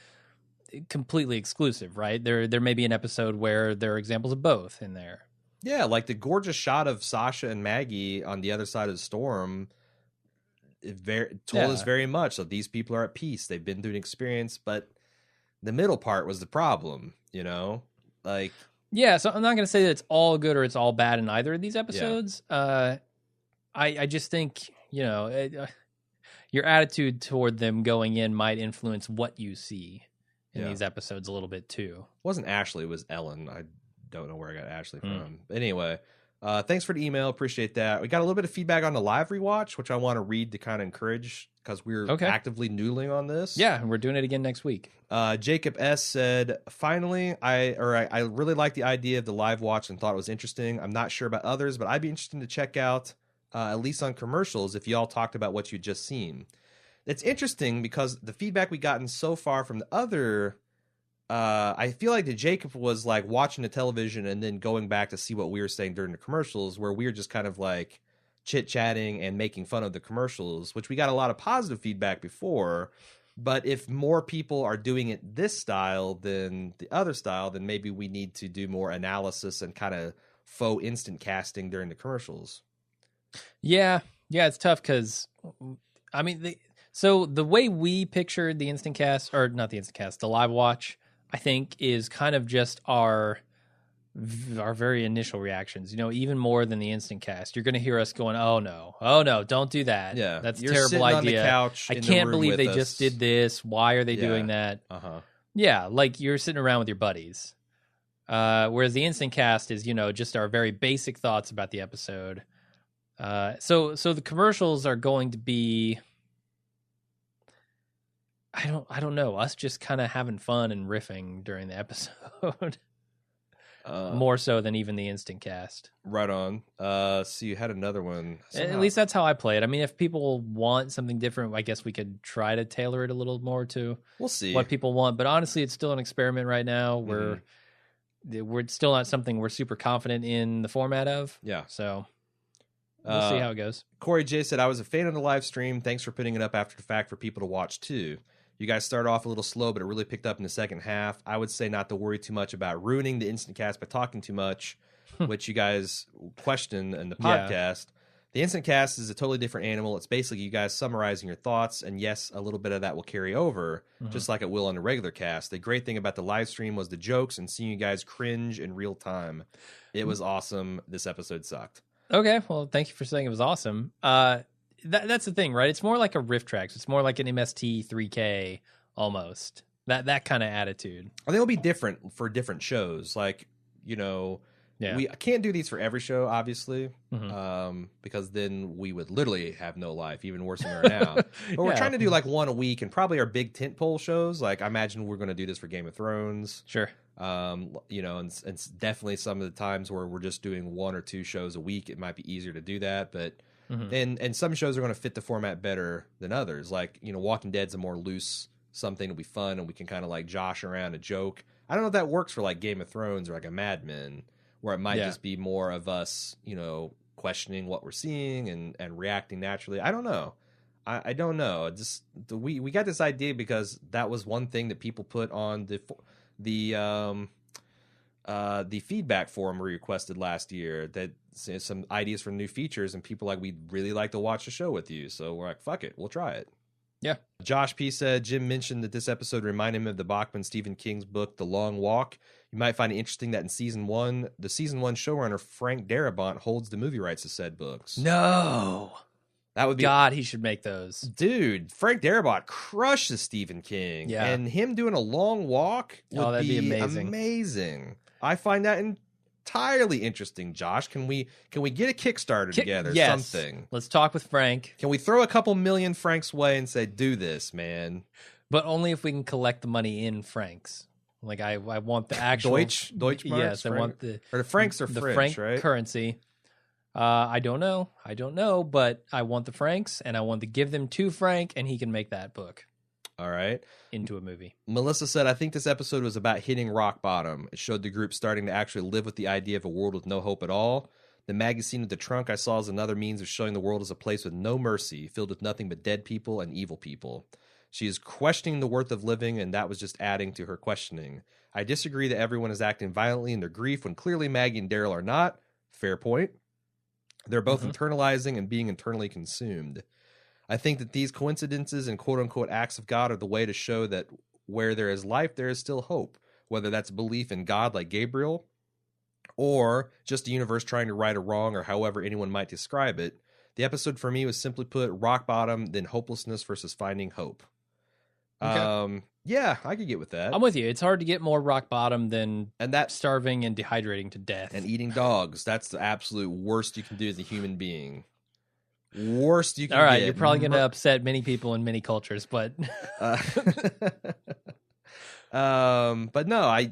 completely exclusive, right? There may be an episode where there are examples of both in there. Yeah, like the gorgeous shot of Sasha and Maggie on the other side of the storm told us very much that these people are at peace. They've been through an experience, but the middle part was the problem, you know? Like, yeah, so I'm not going to say that it's all good or it's all bad in either of these episodes. I just think, you know, your attitude toward them going in might influence what you see in these episodes a little bit too. It wasn't Ashley, it was Ellen. I don't know where I got Ashley from. But anyway, thanks for the email. Appreciate that. We got a little bit of feedback on the live rewatch, which I want to read to kind of encourage, because we're actively noodling on this. Yeah, we're doing it again next week. Jacob S. said, finally, I really like the idea of the live watch and thought it was interesting. I'm not sure about others, but I'd be interested to check out, at least on commercials, if y'all talked about what you'd just seen. It's interesting because the feedback we gotten so far from the other, I feel like the Jacob was like watching the television and then going back to see what we were saying during the commercials, where we were just kind of like chit-chatting and making fun of the commercials, which we got a lot of positive feedback before. But if more people are doing it this style than the other style, then maybe we need to do more analysis and kind of faux instant casting during the commercials. Yeah, it's tough because, I mean, so the way we pictured the instant cast, or not the instant cast, the live watch, I think is kind of just our very initial reactions, you know, even more than the instant cast. You're going to hear us going, oh no, don't do that. Yeah, that's a you're terrible sitting idea. On the couch I can't believe they just did this. Why are they doing that? Yeah, like you're sitting around with your buddies. Whereas the instant cast is, you know, just our very basic thoughts about the episode. So the commercials are going to be, I don't know, us just kind of having fun and riffing during the episode. More so than even the instant cast. Right on. So you had another one. At least that's how I play it. I mean, if people want something different, I guess we could try to tailor it a little more to what people want. But honestly, it's still an experiment right now. We're still not something we're super confident in the format of. Yeah. So we'll see how it goes. Corey J said, I was a fan of the live stream. Thanks for putting it up after the fact for people to watch too. You guys started off a little slow, but it really picked up in the second half. I would say not to worry too much about ruining the instant cast by talking too much, which you guys question in the podcast. Yeah. The instant cast is a totally different animal. It's basically you guys summarizing your thoughts, and yes, a little bit of that will carry over, just like it will on the regular cast. The great thing about the live stream was the jokes and seeing you guys cringe in real time. It was awesome. This episode sucked. Okay, well, thank you for saying it was awesome. That's the thing, right? It's more like a riff tracks. It's more like an MST 3K almost. That kind of attitude. I think it'll be different for different shows. Like, you know, We can't do these for every show, obviously, because then we would literally have no life, even worse than we are now. But we're trying to do like one a week, and probably our big tentpole shows. Like I imagine we're going to do this for Game of Thrones. Sure. You know, and definitely some of the times where we're just doing 1 or 2 shows a week, it might be easier to do that. But and some shows are going to fit the format better than others. Like, you know, Walking Dead's a more loose something to be fun, and we can kind of like josh around a joke. I don't know if that works for like Game of Thrones or like a Mad Men, where it might just be more of us, you know, questioning what we're seeing and reacting naturally. I don't know. I don't know. Just we got this idea because that was one thing that people put on the feedback forum we requested last year, that some ideas for new features, and people like, we'd really like to watch the show with you. So we're like, fuck it, we'll try it. Yeah. Josh P said, Jim mentioned that this episode reminded him of the Bachman Stephen King's book, The Long Walk. You might find it interesting that in season 1, the season 1 showrunner Frank Darabont holds the movie rights to said books. No. That would be... God, he should make those. Dude, Frank Darabont crushes Stephen King. Yeah. And him doing A Long Walk would be amazing. I find that entirely interesting, Josh. Can we get a Kickstarter together? Yes. Something. Let's talk with Frank. Can we throw a couple million francs way and say, do this, man? But only if we can collect the money in francs. Like I want the actual Deutschmarks. Yes, Frank? I want the francs are the French, franc right? currency. I don't know, but I want the francs, and I want to give them to Frank, and he can make that book. All right. Into a movie. Melissa said, I think this episode was about hitting rock bottom. It showed the group starting to actually live with the idea of a world with no hope at all. The Maggie scene with the trunk I saw as another means of showing the world as a place with no mercy, filled with nothing but dead people and evil people. She is questioning the worth of living, and that was just adding to her questioning. I disagree that everyone is acting violently in their grief when clearly Maggie and Daryl are not. Fair point. They're both internalizing and being internally consumed. I think that these coincidences and quote-unquote acts of God are the way to show that where there is life, there is still hope, whether that's belief in God like Gabriel, or just the universe trying to right a wrong, or however anyone might describe it. The episode for me was simply put, rock bottom, then hopelessness versus finding hope. Okay. Yeah, I could get with that. I'm with you. It's hard to get more rock bottom than starving and dehydrating to death. And eating dogs. That's the absolute worst you can do as a human being. Worst you can All right, get. You're probably going to upset many people in many cultures, but... but no,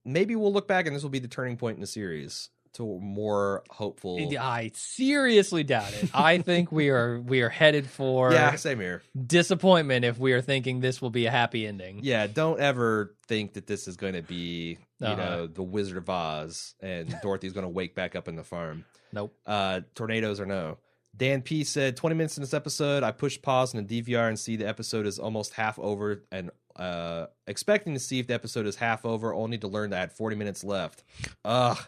maybe we'll look back and this will be the turning point in the series to more hopeful. I seriously doubt it. I think we are headed for same here. Disappointment if we are thinking this will be a happy ending. Yeah, don't ever think that this is going to be, you know, the Wizard of Oz and Dorothy's going to wake back up in the farm. Nope. Tornadoes or no. Dan P said, 20 minutes in this episode, I pushed pause in the DVR and see the episode is almost half over, and expecting to see if the episode is half over, only to learn that I had 40 minutes left. Ugh.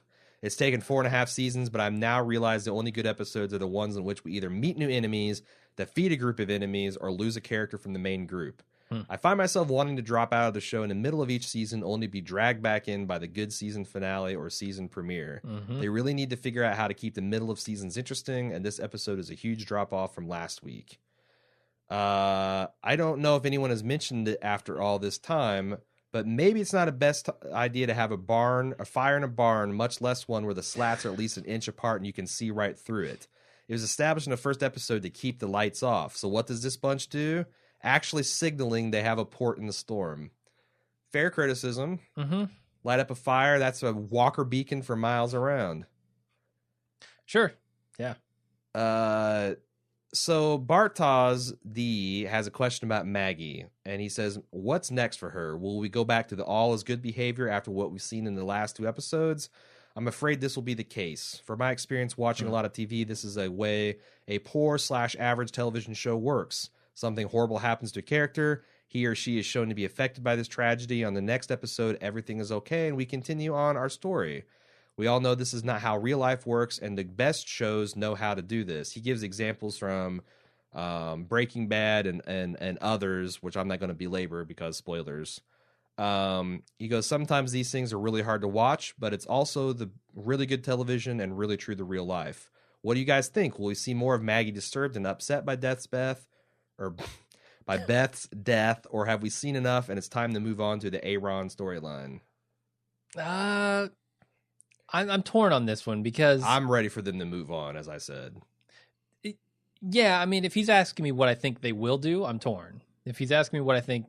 It's taken 4.5 seasons, but I'm now realized the only good episodes are the ones in which we either meet new enemies, defeat a group of enemies, or lose a character from the main group. I find myself wanting to drop out of the show in the middle of each season, only to be dragged back in by the good season finale or season premiere. They really need to figure out how to keep the middle of seasons interesting, and this episode is a huge drop-off from last week. I don't know if anyone has mentioned it after all this time, but maybe it's not a best idea to have a fire in a barn, much less one where the slats are at least an inch apart and you can see right through it. It was established in the first episode to keep the lights off. So what does this bunch do? Actually signaling they have a port in the storm. Fair criticism. Light up a fire, that's a walker beacon for miles around. Sure. Yeah. So Bartosz D has a question about Maggie, and he says, what's next for her? Will we go back to the all is good behavior after what we've seen in the last 2 episodes? I'm afraid this will be the case. From my experience watching a lot of TV, this is a way a poor/average television show works. Something horrible happens to a character. He or she is shown to be affected by this tragedy. On the next episode, everything is okay, and we continue on our story. We all know this is not how real life works, and the best shows know how to do this. He gives examples from Breaking Bad and others, which I'm not going to belabor because spoilers. He goes, sometimes these things are really hard to watch, but it's also the really good television and really true to real life. What do you guys think? Will we see more of Maggie disturbed and upset by Beth's death, or have we seen enough and it's time to move on to the Aaron storyline? I'm torn on this one because I'm ready for them to move on, as I said. Yeah, I mean, if he's asking me what I think they will do, I'm torn. If he's asking me what I think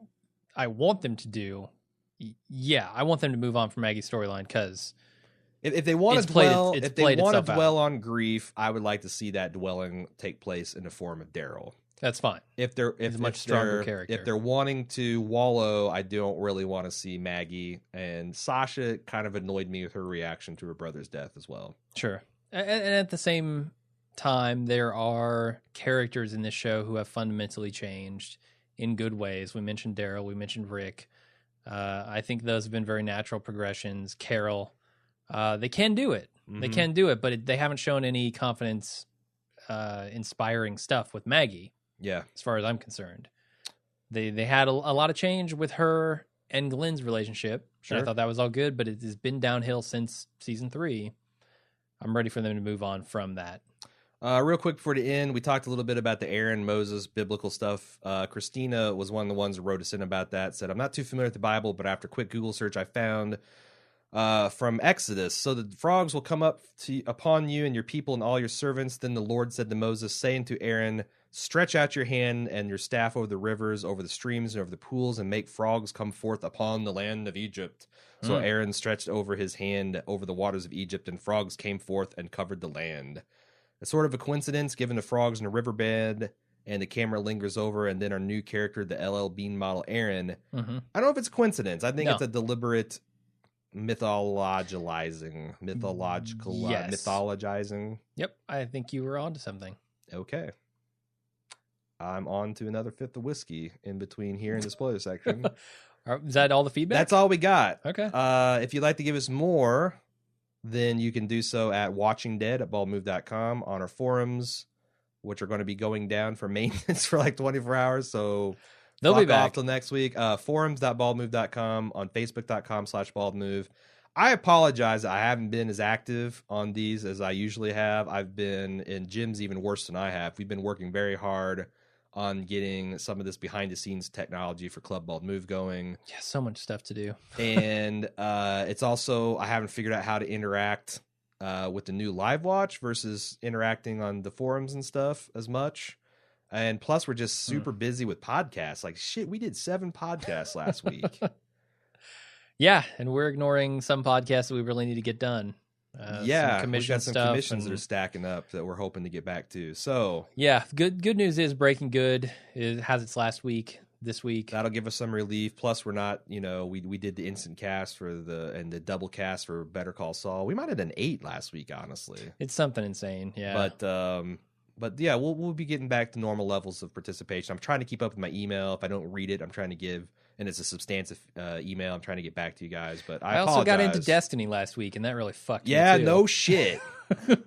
I want them to do, yeah, I want them to move on from Maggie's storyline because if they want to dwell on grief, I would like to see that dwelling take place in the form of Daryl. That's fine. He's a much stronger character. If they're wanting to wallow, I don't really want to see Maggie. And Sasha kind of annoyed me with her reaction to her brother's death as well. Sure. And at the same time, there are characters in this show who have fundamentally changed in good ways. We mentioned Daryl. We mentioned Rick. I think those have been very natural progressions. Carol. They can do it. Mm-hmm. They can do it, but they haven't shown any confidence inspiring stuff with Maggie. Yeah, as far as I'm concerned, they had a lot of change with her and Glenn's relationship. Sure, I thought that was all good, but it has been downhill since season 3. I'm ready for them to move on from that. Real quick before the end, we talked a little bit about the Aaron Moses biblical stuff. Christina was one of the ones who wrote us in about that. Said, I'm not too familiar with the Bible, but after a quick Google search, I found from Exodus. So the frogs will come up upon you and your people and all your servants. Then the Lord said to Moses, saying to Aaron, stretch out your hand and your staff over the rivers, over the streams, and over the pools, and make frogs come forth upon the land of Egypt. So Aaron stretched over his hand over the waters of Egypt, and frogs came forth and covered the land. It's sort of a coincidence, given the frogs in the riverbed, and the camera lingers over, and then our new character, the LL Bean model Aaron. Mm-hmm. I don't know if it's a coincidence. I think it's a deliberate mythologizing. Yep, I think you were onto something. Okay. I'm on to another fifth of whiskey in between here in the spoiler section. Is that all the feedback? That's all we got. Okay. If you'd like to give us more, then you can do so at watchingdead@baldmove.com on our forums, which are going to be going down for maintenance for like 24 hours. So they'll be back till next week. Forums.baldmove.com, on Facebook.com/baldmove. I apologize. I haven't been as active on these as I usually have. I've been in gyms even worse than I have. We've been working very hard on getting some of this behind-the-scenes technology for Club Bald Move going. Yeah, so much stuff to do. And it's also, I haven't figured out how to interact with the new Live Watch versus interacting on the forums and stuff as much. And plus, we're just super busy with podcasts. Like, shit, we did 7 podcasts last week. Yeah, and we're ignoring some podcasts that we really need to get done. We've got some commissions that are stacking up that we're hoping to get back to. So yeah, good news is Breaking Good has its last week this week. That'll give us some relief. Plus, we're not, we did the instant cast and the double cast for Better Call Saul. We might have done 8 last week, honestly. It's something insane, yeah. But yeah, we'll be getting back to normal levels of participation. I'm trying to keep up with my email. If I don't read it, I'm trying to give. And it's a substantive email. I'm trying to get back to you guys, but I also got into Destiny last week, and that really fucked me Yeah, too. No shit.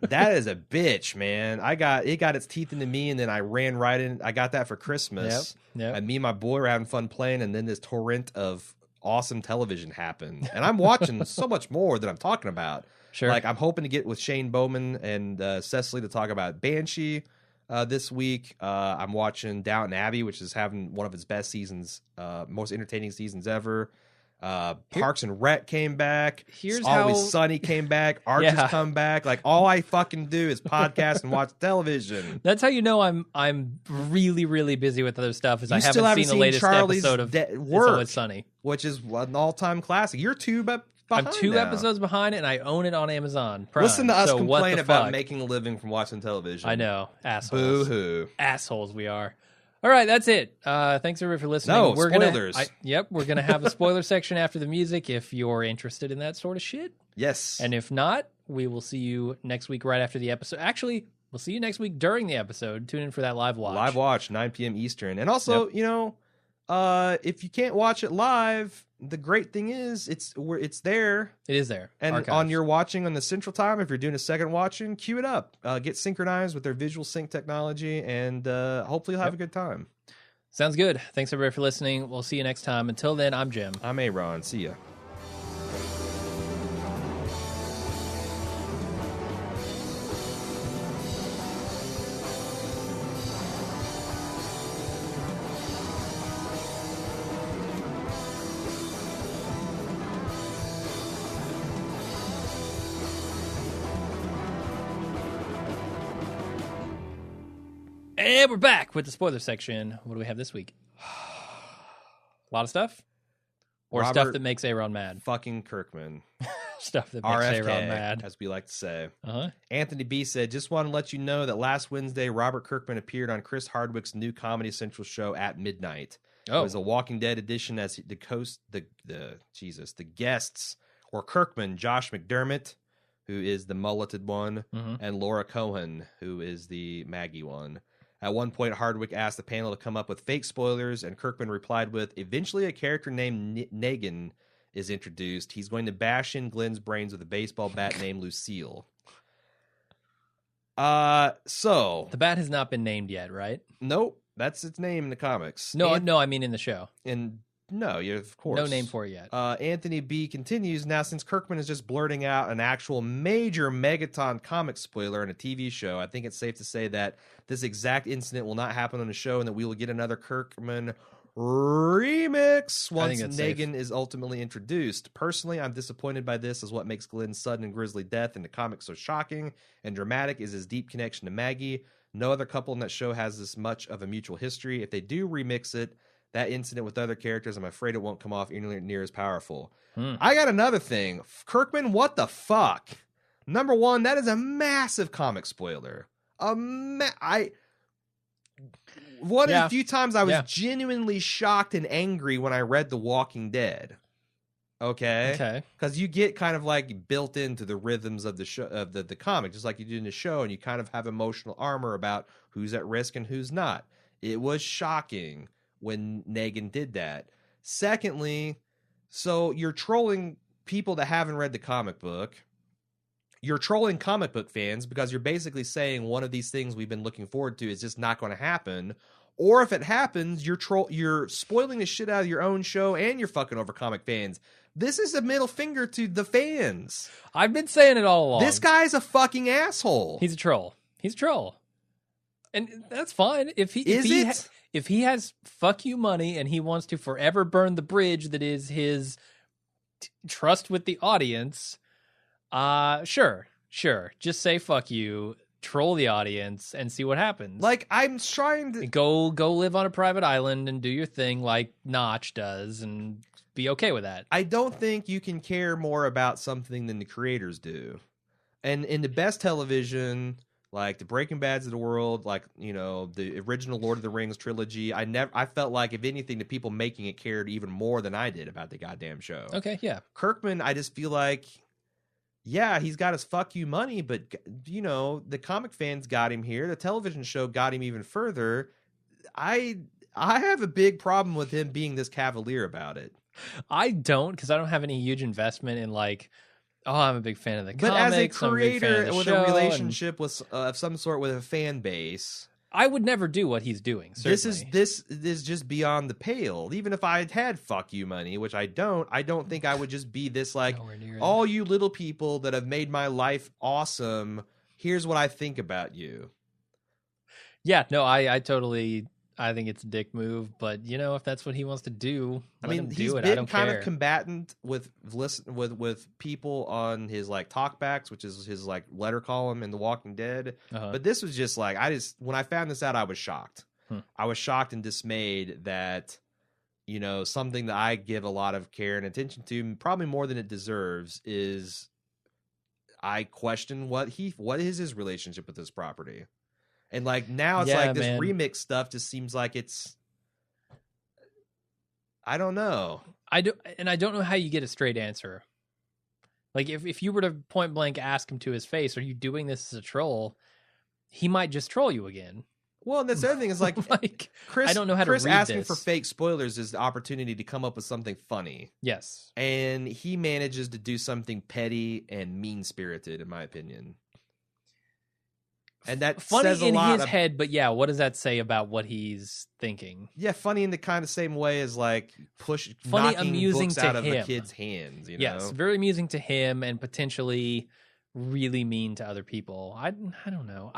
That is a bitch, man. It got its teeth into me, and then I ran right in. I got that for Christmas. Yep. And me and my boy were having fun playing, and then this torrent of awesome television happened. And I'm watching so much more than I'm talking about. Sure. Like, I'm hoping to get with Shane Bowman and Cecily to talk about Banshee this week. I'm watching Downton Abbey, which is having one of its best seasons, most entertaining seasons ever. Parks and Rec came back. Always Sunny came back. Archer's come back. Like, all I fucking do is podcast and watch television. That's how you know I'm really, really busy with other stuff. I haven't seen the latest episode of It's Always Sunny, which is an all-time classic. You're behind. I'm 2 episodes behind, and I own it on Amazon Prime. Listen to us complain about making a living from watching television. I know, assholes. Boo-hoo. Assholes we are. All right, that's it. Thanks everybody for listening. No, spoilers. We're gonna have a spoiler section after the music if you're interested in that sort of shit. Yes. And if not, we will see you next week right after the episode. Actually, we'll see you next week during the episode. Tune in for that live watch. Live watch, 9 p.m. Eastern. And also, if you can't watch it live, the great thing is it's there. It is there. And Archives. on your watching on the Central Time, if you're doing a second watching, queue it up. Get synchronized with their visual sync technology, and hopefully you'll have a good time. Sounds good. Thanks everybody for listening. We'll see you next time. Until then, I'm Jim. I'm Aaron. See ya. And we're back with the spoiler section. What do we have this week? A lot of stuff? Or Robert stuff that makes Aaron mad? Fucking Kirkman. Stuff that makes RFK, Aaron mad. as we like to say. Uh-huh. Anthony B. said, just want to let you know that last Wednesday, Robert Kirkman appeared on Chris Hardwick's new Comedy Central show at midnight. Oh. It was a Walking Dead edition as the guests were Kirkman, Josh McDermott, who is the mulleted one, and Laura Cohen, who is the Maggie one. At one point, Hardwick asked the panel to come up with fake spoilers, and Kirkman replied with, eventually a character named Negan is introduced. He's going to bash in Glenn's brains with a baseball bat named Lucille. So... The bat has not been named yet, right? Nope. That's its name in the comics. No, I mean in the show. No, of course. No name for it yet. Anthony B. continues, now since Kirkman is just blurting out an actual major Megaton comic spoiler in a TV show, I think it's safe to say that this exact incident will not happen on the show and that we will get another Kirkman remix once Negan is ultimately introduced. Personally, I'm disappointed by this, as what makes Glenn's sudden and grisly death in the comics so shocking and dramatic is his deep connection to Maggie. No other couple in that show has this much of a mutual history. If they do remix it, that incident with other characters, I'm afraid it won't come off near as powerful. I got another thing. Kirkman, what the fuck? Number one, that is a massive comic spoiler. One of the few times I was genuinely shocked and angry when I read The Walking Dead. Okay. Because you get kind of like built into the rhythms of the show, of the comic, just like you do in the show, and you kind of have emotional armor about who's at risk and who's not. It was shocking when Negan did that. Secondly, so you're trolling people that haven't read the comic book. You're trolling comic book fans because you're basically saying one of these things we've been looking forward to is just not going to happen. Or if it happens, you're spoiling the shit out of your own show and you're fucking over comic fans. This is a middle finger to the fans. I've been saying it all along. This guy's a fucking asshole. He's a troll. And that's fine. If he has fuck you money and he wants to forever burn the bridge that is his trust with the audience, sure. Just say fuck you, troll the audience, and see what happens. Like, I'm trying to... Go live on a private island and do your thing like Notch does and be okay with that. I don't think you can care more about something than the creators do. And in the best television... like the Breaking Bads of the world, like, you know, the original Lord of the Rings trilogy. I felt like, if anything, the people making it cared even more than I did about the goddamn show. Okay, yeah. Kirkman, I just feel like, yeah, he's got his fuck you money, but, you know, the comic fans got him here. The television show got him even further. I have a big problem with him being this cavalier about it. I don't, because I don't have any huge investment in, like... Oh, I'm a big fan of the comics. But as a creator with a relationship with of some sort with a fan base, I would never do what he's doing. Certainly. This is just beyond the pale. Even if I had fuck you money, which I don't think I would just be this like, all you little people that have made my life awesome, here's what I think about you. Yeah, no, I totally... I think it's a dick move, but you know, if that's what he wants to do, he's been kind of combatant with people on his like talkbacks, which is his like letter column in The Walking Dead. But this was just like, when I found this out, I was shocked. I was shocked and dismayed that, you know, something that I give a lot of care and attention to, probably more than it deserves, is I question what is his relationship with this property. And like now it's like this remix stuff just seems like it's, I don't know. I don't know how you get a straight answer. Like if you were to point blank ask him to his face, are you doing this as a troll? He might just troll you again. Well, and that's the other thing is like Chris, I don't know how to read asking this. for fake spoilers is the opportunity to come up with something funny. Yes. And he manages to do something petty and mean-spirited, in my opinion. And that funny says a in lot his head, but yeah, what does that say about what he's thinking? Yeah, funny in the kind of same way as like funny, knocking amusing books to out of him. a kid's hands. You know? Yes, very amusing to him and potentially really mean to other people. I don't know.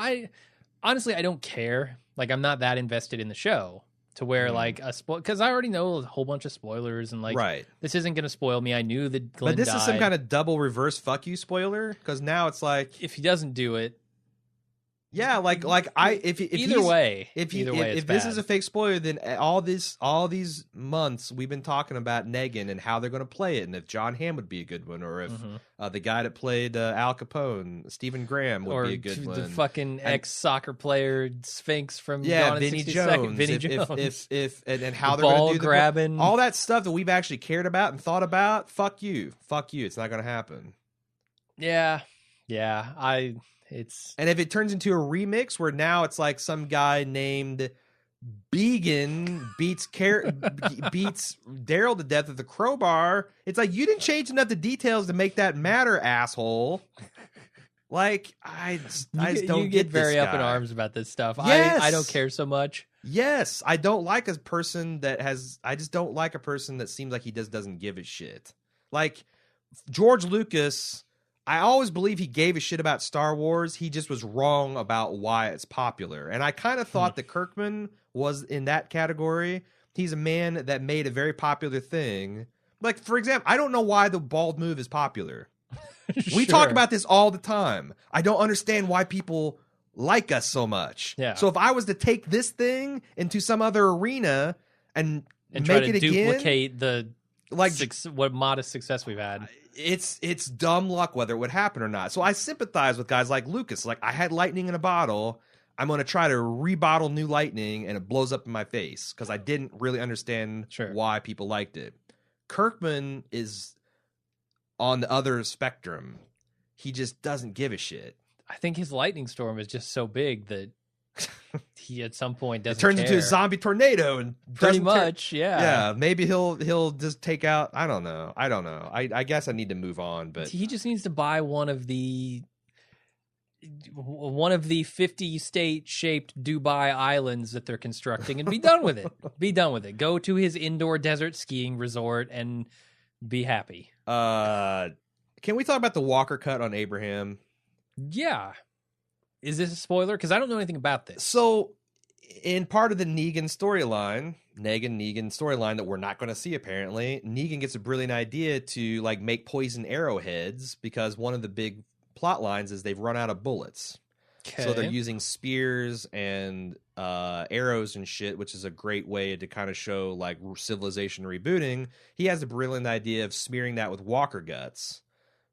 Honestly, I don't care. Like, I'm not that invested in the show to where like because I already know a whole bunch of spoilers and like this isn't going to spoil me. I knew that Glenn but this died. Is some kind of double reverse fuck you spoiler because now it's like if he doesn't do it. Yeah, like if either way, if it's this bad. is a fake spoiler, then all these months we've been talking about Negan and how they're going to play it, and if John Hamm would be a good one, or if the guy that played Al Capone, Stephen Graham, would be a good one. The fucking ex-soccer player Sphinx from Vinny Jones, Vinny Jones. If and how they're going to do grabbing, all that stuff that we've actually cared about and thought about. Fuck you, it's not going to happen. Yeah. And if it turns into a remix where now it's like some guy named Began beats Daryl to death with a crowbar, it's like you didn't change enough the details to make that matter, asshole. Like I just don't get very this up in guy. arms about this stuff. Yes. I don't care so much. Yes, I don't like a person that has. I just don't like a person that seems like he doesn't give a shit. Like George Lucas. I always believe he gave a shit about Star Wars. He just was wrong about why it's popular. And I kind of thought that Kirkman was in that category. He's a man that made a very popular thing. Like, for example, I don't know why the bald move is popular. We talk about this all the time. I don't understand why people like us so much. Yeah. So if I was to take this thing into some other arena and try make to it duplicate again, what modest success we've had. It's dumb luck whether it would happen or not. So I sympathize with guys like Lucas. Like, I had lightning in a bottle. I'm going to try to rebottle new lightning, and it blows up in my face because I didn't really understand why people liked it. Kirkman is on the other spectrum. He just doesn't give a shit. I think his lightning storm is just so big that he at some point doesn't turns care. into a zombie tornado and pretty much, yeah. Maybe he'll just take out. I don't know. I guess I need to move on, but he just needs to buy one of the 50 state shaped Dubai islands that they're constructing and be done with it. Go to his indoor desert skiing resort and be happy. Can we talk about the Walker cut on Abraham? Yeah. Is this a spoiler? Because I don't know anything about this. So, in part of the Negan storyline that we're not going to see apparently, Negan gets a brilliant idea to like make poison arrowheads because one of the big plot lines is they've run out of bullets. Okay. So they're using spears and arrows and shit, which is a great way to kind of show like civilization rebooting. He has a brilliant idea of smearing that with walker guts.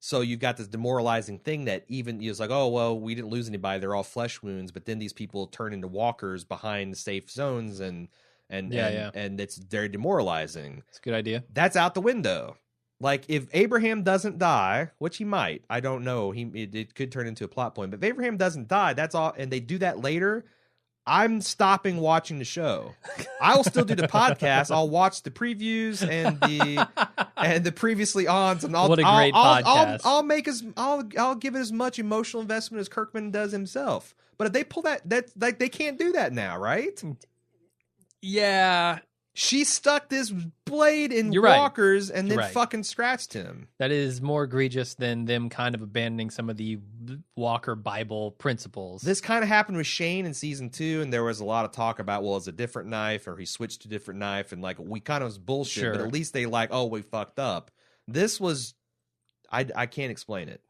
So you've got this demoralizing thing that even it's like, oh, well, we didn't lose anybody. They're all flesh wounds. But then these people turn into walkers behind safe zones and it's very demoralizing. It's a good idea. That's out the window. Like if Abraham doesn't die, which he might, I don't know. It could turn into a plot point. But if Abraham doesn't die, that's all. And they do that later. I'm stopping watching the show. I will still do the podcast. I'll watch the previews and the previously ons, and what a great podcast. I'll give it as much emotional investment as Kirkman does himself. But if they pull that like they can't do that now, right? Yeah. She stuck this blade in Walker's and then fucking scratched him. That is more egregious than them kind of abandoning some of the Walker Bible principles. This kind of happened with Shane in season 2, and there was a lot of talk about, well, it's a different knife, or he switched to a different knife, and like we kind of was bullshit, but at least they like, oh, we fucked up. This was, I can't explain it.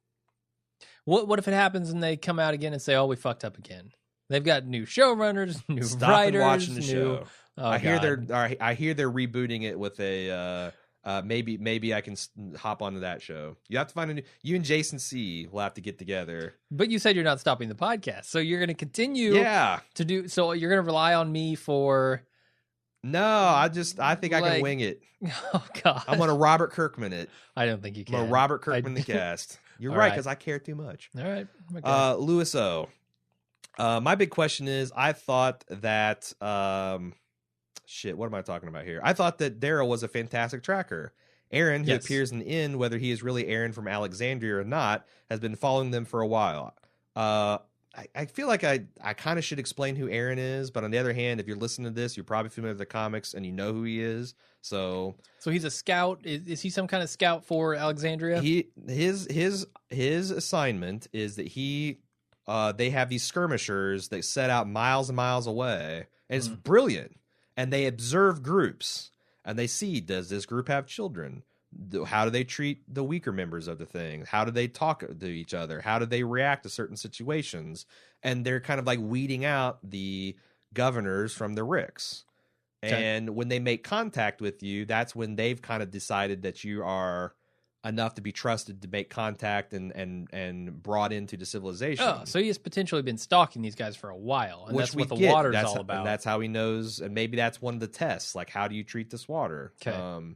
What if it happens and they come out again and say, oh, we fucked up again? They've got new showrunners, new writers. Watching the show. Oh, I hear they're rebooting it with a maybe I can hop onto that show. You have to find you and Jason C will have to get together. But you said you're not stopping the podcast, so you're going to continue to do. So you're going to rely on me for. No, I think I can wing it. Oh God, I'm going to Robert Kirkman it. I don't think you can. I'm going to Robert Kirkman the cast. You're right, because I care too much. All right, okay. Louis O. My big question is, I thought that. Shit, what am I talking about here? I thought that Daryl was a fantastic tracker. Aaron, who appears in the end, whether he is really Aaron from Alexandria or not, has been following them for a while. I feel like I kind of should explain who Aaron is, but on the other hand, if you're listening to this, you're probably familiar with the comics and you know who he is. So he's a scout. Is he some kind of scout for Alexandria? His assignment is that they have these skirmishers that set out miles and miles away, and it's brilliant. And they observe groups, and they see, does this group have children? how do they treat the weaker members of the thing? How do they talk to each other? How do they react to certain situations? And they're kind of like weeding out the governors from the Ricks. And when they make contact with you, that's when they've kind of decided that you are enough to be trusted to make contact and brought into the civilization. Oh, so he has potentially been stalking these guys for a while, and which that's what the water's all about. And that's how he knows, and maybe that's one of the tests, like how do you treat this water? Okay.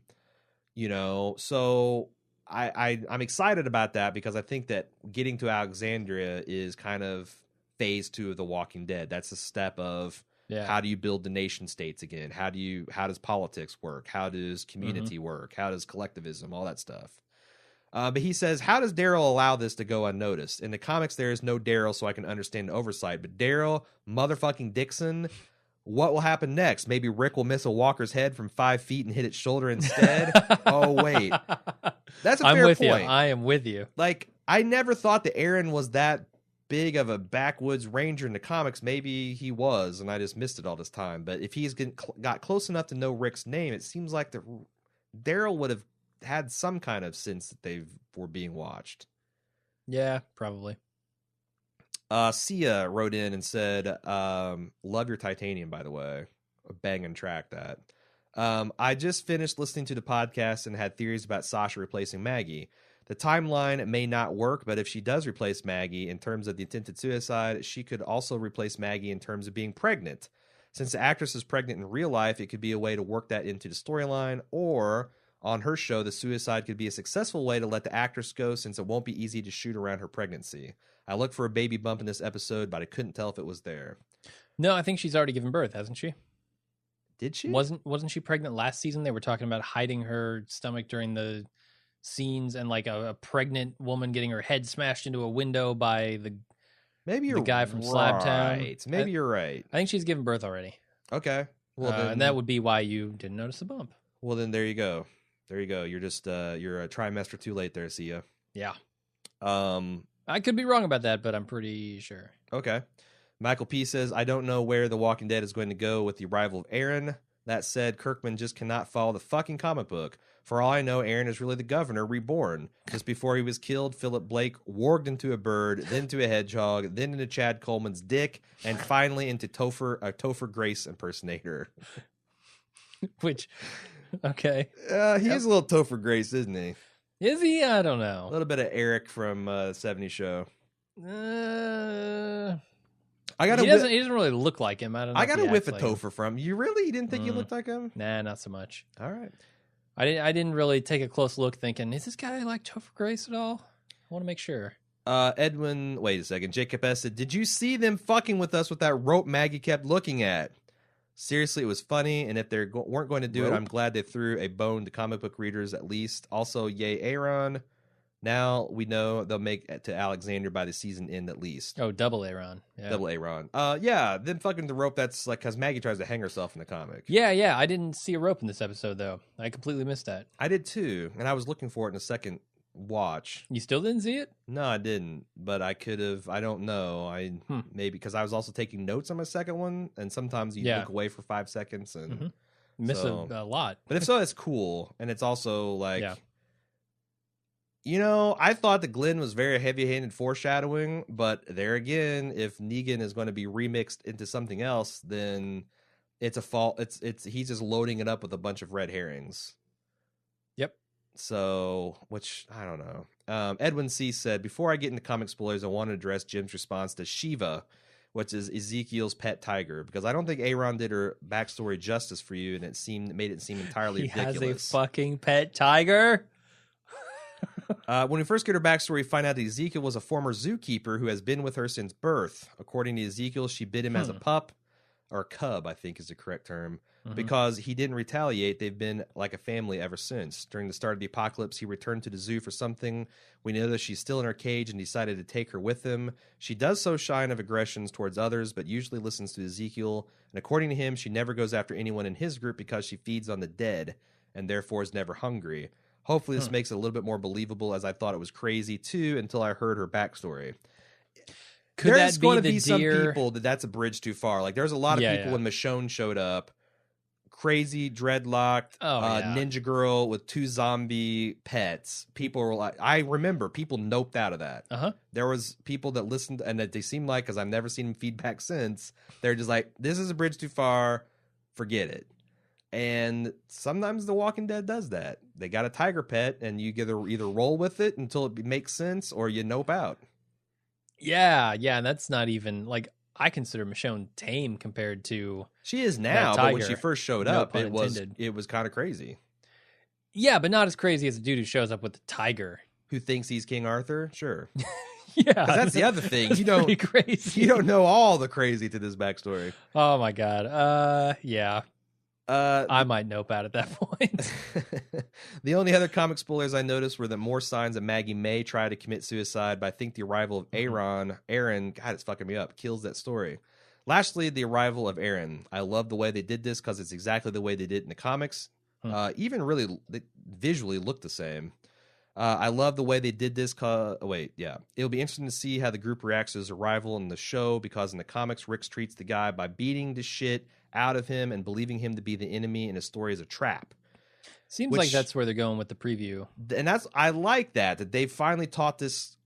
You know, so I'm excited about that because I think that getting to Alexandria is kind of phase 2 of The Walking Dead. That's a step of how do you build the nation states again? How does politics work? How does community work? How does collectivism? All that stuff. But he says, how does Daryl allow this to go unnoticed? In the comics, there is no Daryl, so I can understand the oversight. But Daryl motherfucking Dixon, what will happen next? Maybe Rick will miss a walker's head from 5 feet and hit its shoulder instead? Oh, wait. That's a fair point. I'm with you. I am with you. Like, I never thought that Aaron was that big of a backwoods ranger in the comics. Maybe he was, and I just missed it all this time. But if he's got close enough to know Rick's name, it seems like Daryl would have had some kind of sense that they were being watched. Yeah, probably. Sia wrote in and said, love your Titanium, by the way. A banging track, that. I just finished listening to the podcast and had theories about Sasha replacing Maggie. The timeline may not work, but if she does replace Maggie in terms of the attempted suicide, she could also replace Maggie in terms of being pregnant. Since the actress is pregnant in real life, it could be a way to work that into the storyline, or on her show, the suicide could be a successful way to let the actress go since it won't be easy to shoot around her pregnancy. I looked for a baby bump in this episode, but I couldn't tell if it was there. No, I think she's already given birth, hasn't she? Did she? Wasn't she pregnant last season? They were talking about hiding her stomach during the scenes, and like a pregnant woman getting her head smashed into a window by the guy from Slabtown. Maybe you're right. I think she's given birth already. Okay. Well, then, and that would be why you didn't notice the bump. Well, then there you go. There you go. You're just you're a trimester too late there, Sia. Yeah. I could be wrong about that, but I'm pretty sure. Okay. Michael P says, I don't know where The Walking Dead is going to go with the arrival of Aaron. That said, Kirkman just cannot follow the fucking comic book. For all I know, Aaron is really the governor reborn. Just before he was killed, Philip Blake warged into a bird, then into a hedgehog, then into Chad Coleman's dick, and finally into Topher Grace impersonator. Which, okay. He is a little Topher Grace, isn't he? Is he? I don't know. A little bit of Eric from 70s Show. He doesn't really look like him. I don't know. I got a whiff of Topher from you. Really? You didn't think he looked like him? Nah, not so much. All right. I didn't really take a close look thinking, is this guy like Topher Grace at all? I want to make sure. Edwin, wait a second. Jacob S. said, did you see them fucking with us with that rope Maggie kept looking at? Seriously, it was funny, and if they weren't going to do it, I'm glad they threw a bone to comic book readers at least. Also, yay, Aaron. Now we know they'll make it to Alexander by the season end at least. Oh, double Aaron. Yeah. Double Aaron. Yeah, then fucking the rope, that's like, because Maggie tries to hang herself in the comic. Yeah, I didn't see a rope in this episode, though. I completely missed that. I did too, and I was looking for it in a second watch. You still didn't see it? No, I didn't, but I could have. I don't know. Maybe because I was also taking notes on my second one, and sometimes you look away for 5 seconds and miss a lot. But if so, it's cool, and it's also like, you know, I thought that Glenn was very heavy-handed foreshadowing, but there again, if Negan is going to be remixed into something else, then it's a fault. It's he's just loading it up with a bunch of red herrings. Yep. So, which, I don't know. Edwin C. said, before I get into comic spoilers, I want to address Jim's response to Shiva, which is Ezekiel's pet tiger, because I don't think Aaron did her backstory justice for you, and it made it seem entirely ridiculous. He has a fucking pet tiger? When we first get her backstory, we find out that Ezekiel was a former zookeeper who has been with her since birth. According to Ezekiel, she bit him as a pup, or cub, I think is the correct term. Because he didn't retaliate, they've been like a family ever since. During the start of the apocalypse, he returned to the zoo for something. We know that she's still in her cage and decided to take her with him. She does show sign of aggressions towards others, but usually listens to Ezekiel. And according to him, she never goes after anyone in his group because she feeds on the dead and therefore is never hungry. Hopefully this makes it a little bit more believable, as I thought it was crazy too until I heard her backstory. There's going to be some people that's a bridge too far. Like, there's a lot of people when Michonne showed up crazy dreadlocked ninja girl with 2 zombie pets. People were like, I remember people noped out of that. There was people that listened and that they seemed like, because I've never seen them feedback since, they're just like, this is a bridge too far, forget it. And sometimes The Walking Dead does that. They got a tiger pet and you either roll with it until it makes sense or you nope out. Yeah, and that's not even like, I consider Michonne tame compared to she is now, but when she first showed up, it was kind of crazy. Yeah, but not as crazy as a dude who shows up with a tiger who thinks he's King Arthur. Sure, yeah, that's the other thing. You don't crazy. You don't know all the crazy to this backstory. Oh my god. Yeah. I might nope out at that point. The only other comic spoilers I noticed were that more signs that Maggie may try to commit suicide, but I think the arrival of Aaron, God, it's fucking me up, kills that story. Lastly, the arrival of Aaron. I love the way they did this because it's exactly the way they did in the comics. Even really, they visually look the same. I love the way they did this. It'll be interesting to see how the group reacts to his arrival in the show, because in the comics, Rick treats the guy by beating the shit out of him and believing him to be the enemy, and his story is a trap. Seems like that's where they're going with the preview. And I like that they finally taught this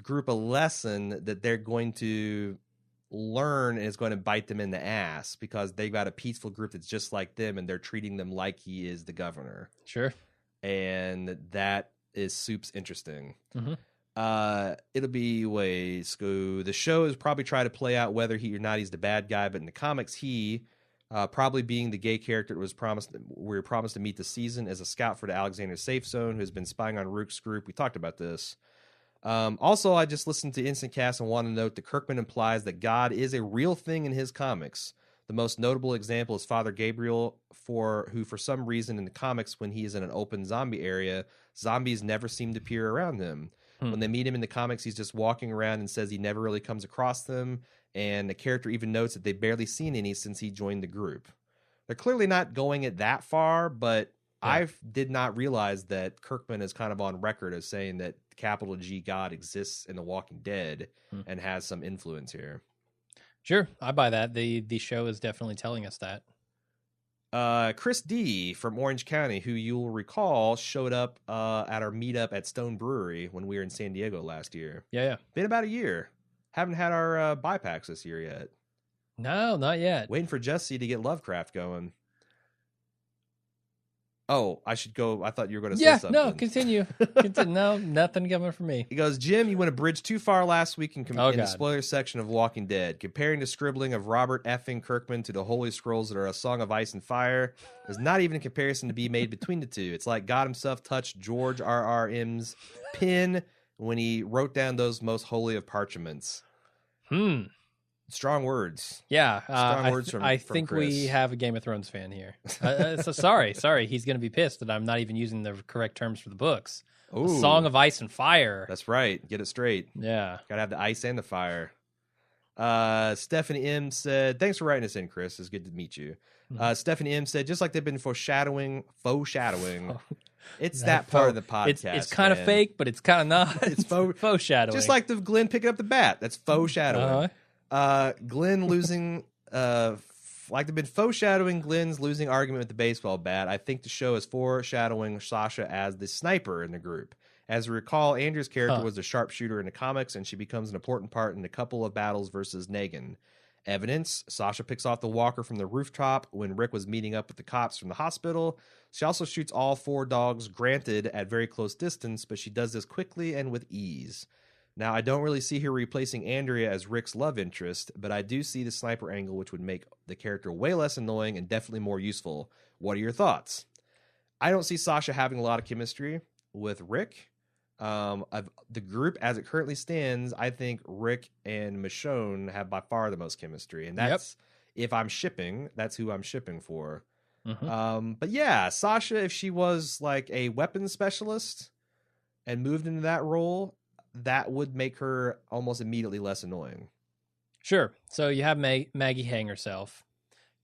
group a lesson that they're going to learn, and it's going to bite them in the ass, because they've got a peaceful group that's just like them, and they're treating them like he is the governor. Sure. And that is soups interesting. It'll be the show is probably try to play out whether he or not he's the bad guy, but in the comics, he probably being the gay character we were promised to meet this season as a scout for the Alexander Safe Zone, who's been spying on Rook's group. We talked about this. Also, I just listened to Instant Cast and want to note that Kirkman implies that God is a real thing in his comics. The most notable example is Father Gabriel, who for some reason in the comics, when he is in an open zombie area, zombies never seem to appear around him. When they meet him in the comics, he's just walking around and says he never really comes across them. And the character even notes that they've barely seen any since he joined the group. They're clearly not going it that far, but I did not realize that Kirkman is kind of on record as saying that capital G God exists in The Walking Dead and has some influence here. Sure, I buy that. The show is definitely telling us that. Chris D from Orange County, who you'll recall showed up at our meetup at Stone Brewery when we were in San Diego last year. Yeah. Been about a year. Haven't had our buy packs this year yet. No, not yet. Waiting for Jesse to get Lovecraft going. Oh, I should go. I thought you were going to say something. No, continue. No, nothing coming from me. He goes, Jim, you went a bridge too far last week in the spoiler section of Walking Dead. Comparing the scribbling of Robert effing Kirkman to the Holy Scrolls that are a song of ice and fire is not even a comparison to be made between the two. It's like God himself touched George R.R.M's pen when he wrote down those most holy of parchments. Strong words. Yeah. Strong words from I think Chris. we have a Game of Thrones fan here. So sorry. He's going to be pissed that I'm not even using the correct terms for the books. A Song of Ice and Fire. That's right. Get it straight. Yeah. Got to have the ice and the fire. Stephanie M said, thanks for writing us in, Chris. It's good to meet you. Stephanie M said, just like they've been foreshadowing. It's that part of the podcast. It's kind of fake, but it's kind of not. It's faux shadowing. Just like the Glenn picking up the bat. That's faux shadowing. Glenn losing, like they've been foreshadowing Glenn's losing argument with the baseball bat. I think the show is foreshadowing Sasha as the sniper in the group. As we recall, Andrea's character was the sharpshooter in the comics, and she becomes an important part in a couple of battles versus Negan. Evidence: Sasha picks off the walker from the rooftop when Rick was meeting up with the cops from the hospital. She also shoots all 4 dogs, granted at very close distance, but she does this quickly and with ease. Now, I don't really see her replacing Andrea as Rick's love interest, but I do see the sniper angle, which would make the character way less annoying and definitely more useful. What are your thoughts? I don't see Sasha having a lot of chemistry with Rick. Of the group as it currently stands, I think Rick and Michonne have by far the most chemistry, and that's if I'm shipping, that's who I'm shipping for. But yeah, Sasha, if she was like a weapons specialist and moved into that role, that would make her almost immediately less annoying. Sure. So you have Maggie hang herself.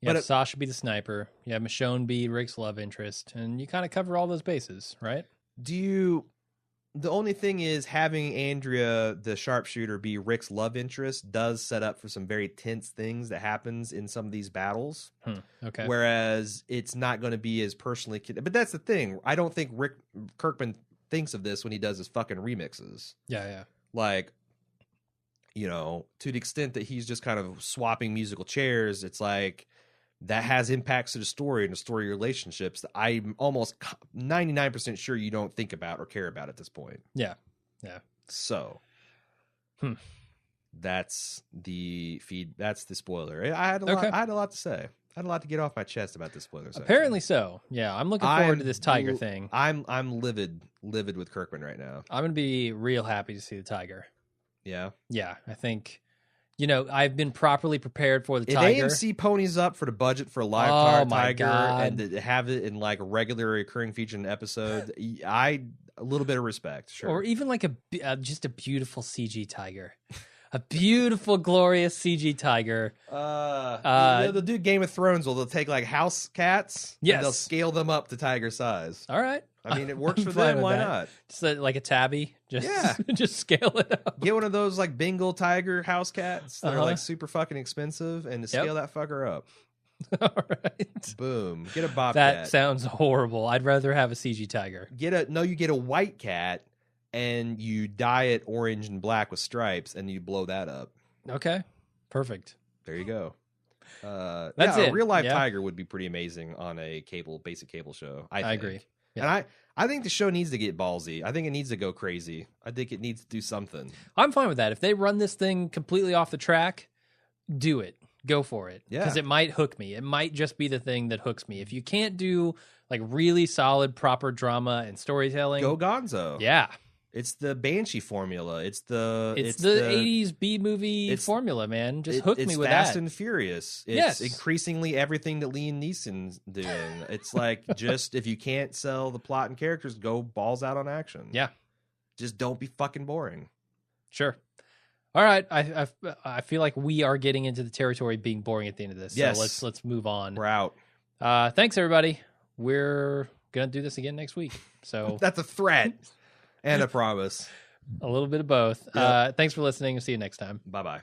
You have Sasha be the sniper. You have Michonne be Rick's love interest, and you kind of cover all those bases, right? Do you? The only thing is having Andrea, the sharpshooter, be Rick's love interest does set up for some very tense things that happens in some of these battles. Okay. Whereas it's not going to be as personally... But that's the thing. I don't think Rick Kirkman thinks of this when he does his fucking remixes. Yeah. Like, you know, to the extent that he's just kind of swapping musical chairs, it's like... that has impacts to the story and the story relationships that I'm almost 99% sure you don't think about or care about at this point. Yeah. So that's the feed. That's the spoiler. I had a lot to say. I had a lot to get off my chest about this spoiler section. Apparently so. Yeah, I'm looking forward to this tiger thing. I'm livid with Kirkman right now. I'm gonna be real happy to see the tiger. Yeah. I think. You know, I've been properly prepared for the tiger. If AMC ponies up for the budget for a live tiger and to have it in like a regular recurring feature in an episode, a little bit of respect, sure. Or even like just a beautiful CG tiger. A beautiful, glorious CG tiger. They'll do Game of Thrones where they'll take like house cats and they'll scale them up to tiger size. All right. I mean, it works for them. Why not? Just like a tabby. Just scale it up. Get one of those like Bengal tiger house cats that are like super fucking expensive and to scale that fucker up. All right. Boom. Get a bobcat. That sounds horrible. I'd rather have a CG tiger. You get a white cat and you dye it orange and black with stripes and you blow that up. Okay. Perfect. There you go. That's it. A real life tiger would be pretty amazing on a basic cable show. I agree. Yeah. And I think the show needs to get ballsy. I think it needs to go crazy. I think it needs to do something. I'm fine with that. If they run this thing completely off the track, do it. Go for it. Yeah. Because it might hook me. It might just be the thing that hooks me. If you can't do like really solid, proper drama and storytelling, go Gonzo. Yeah. It's the Banshee formula. It's the 80s B movie formula, man. Just hook me with that. It's Fast and Furious. It's increasingly everything that Liam Neeson's doing. It's like just if you can't sell the plot and characters, go balls out on action. Yeah. Just don't be fucking boring. Sure. All right. I feel like we are getting into the territory of being boring at the end of this. Yes. So let's move on. We're out. Thanks everybody. We're gonna do this again next week. So that's a threat. And a promise. A little bit of both. Yep. Thanks for listening. See you next time. Bye-bye.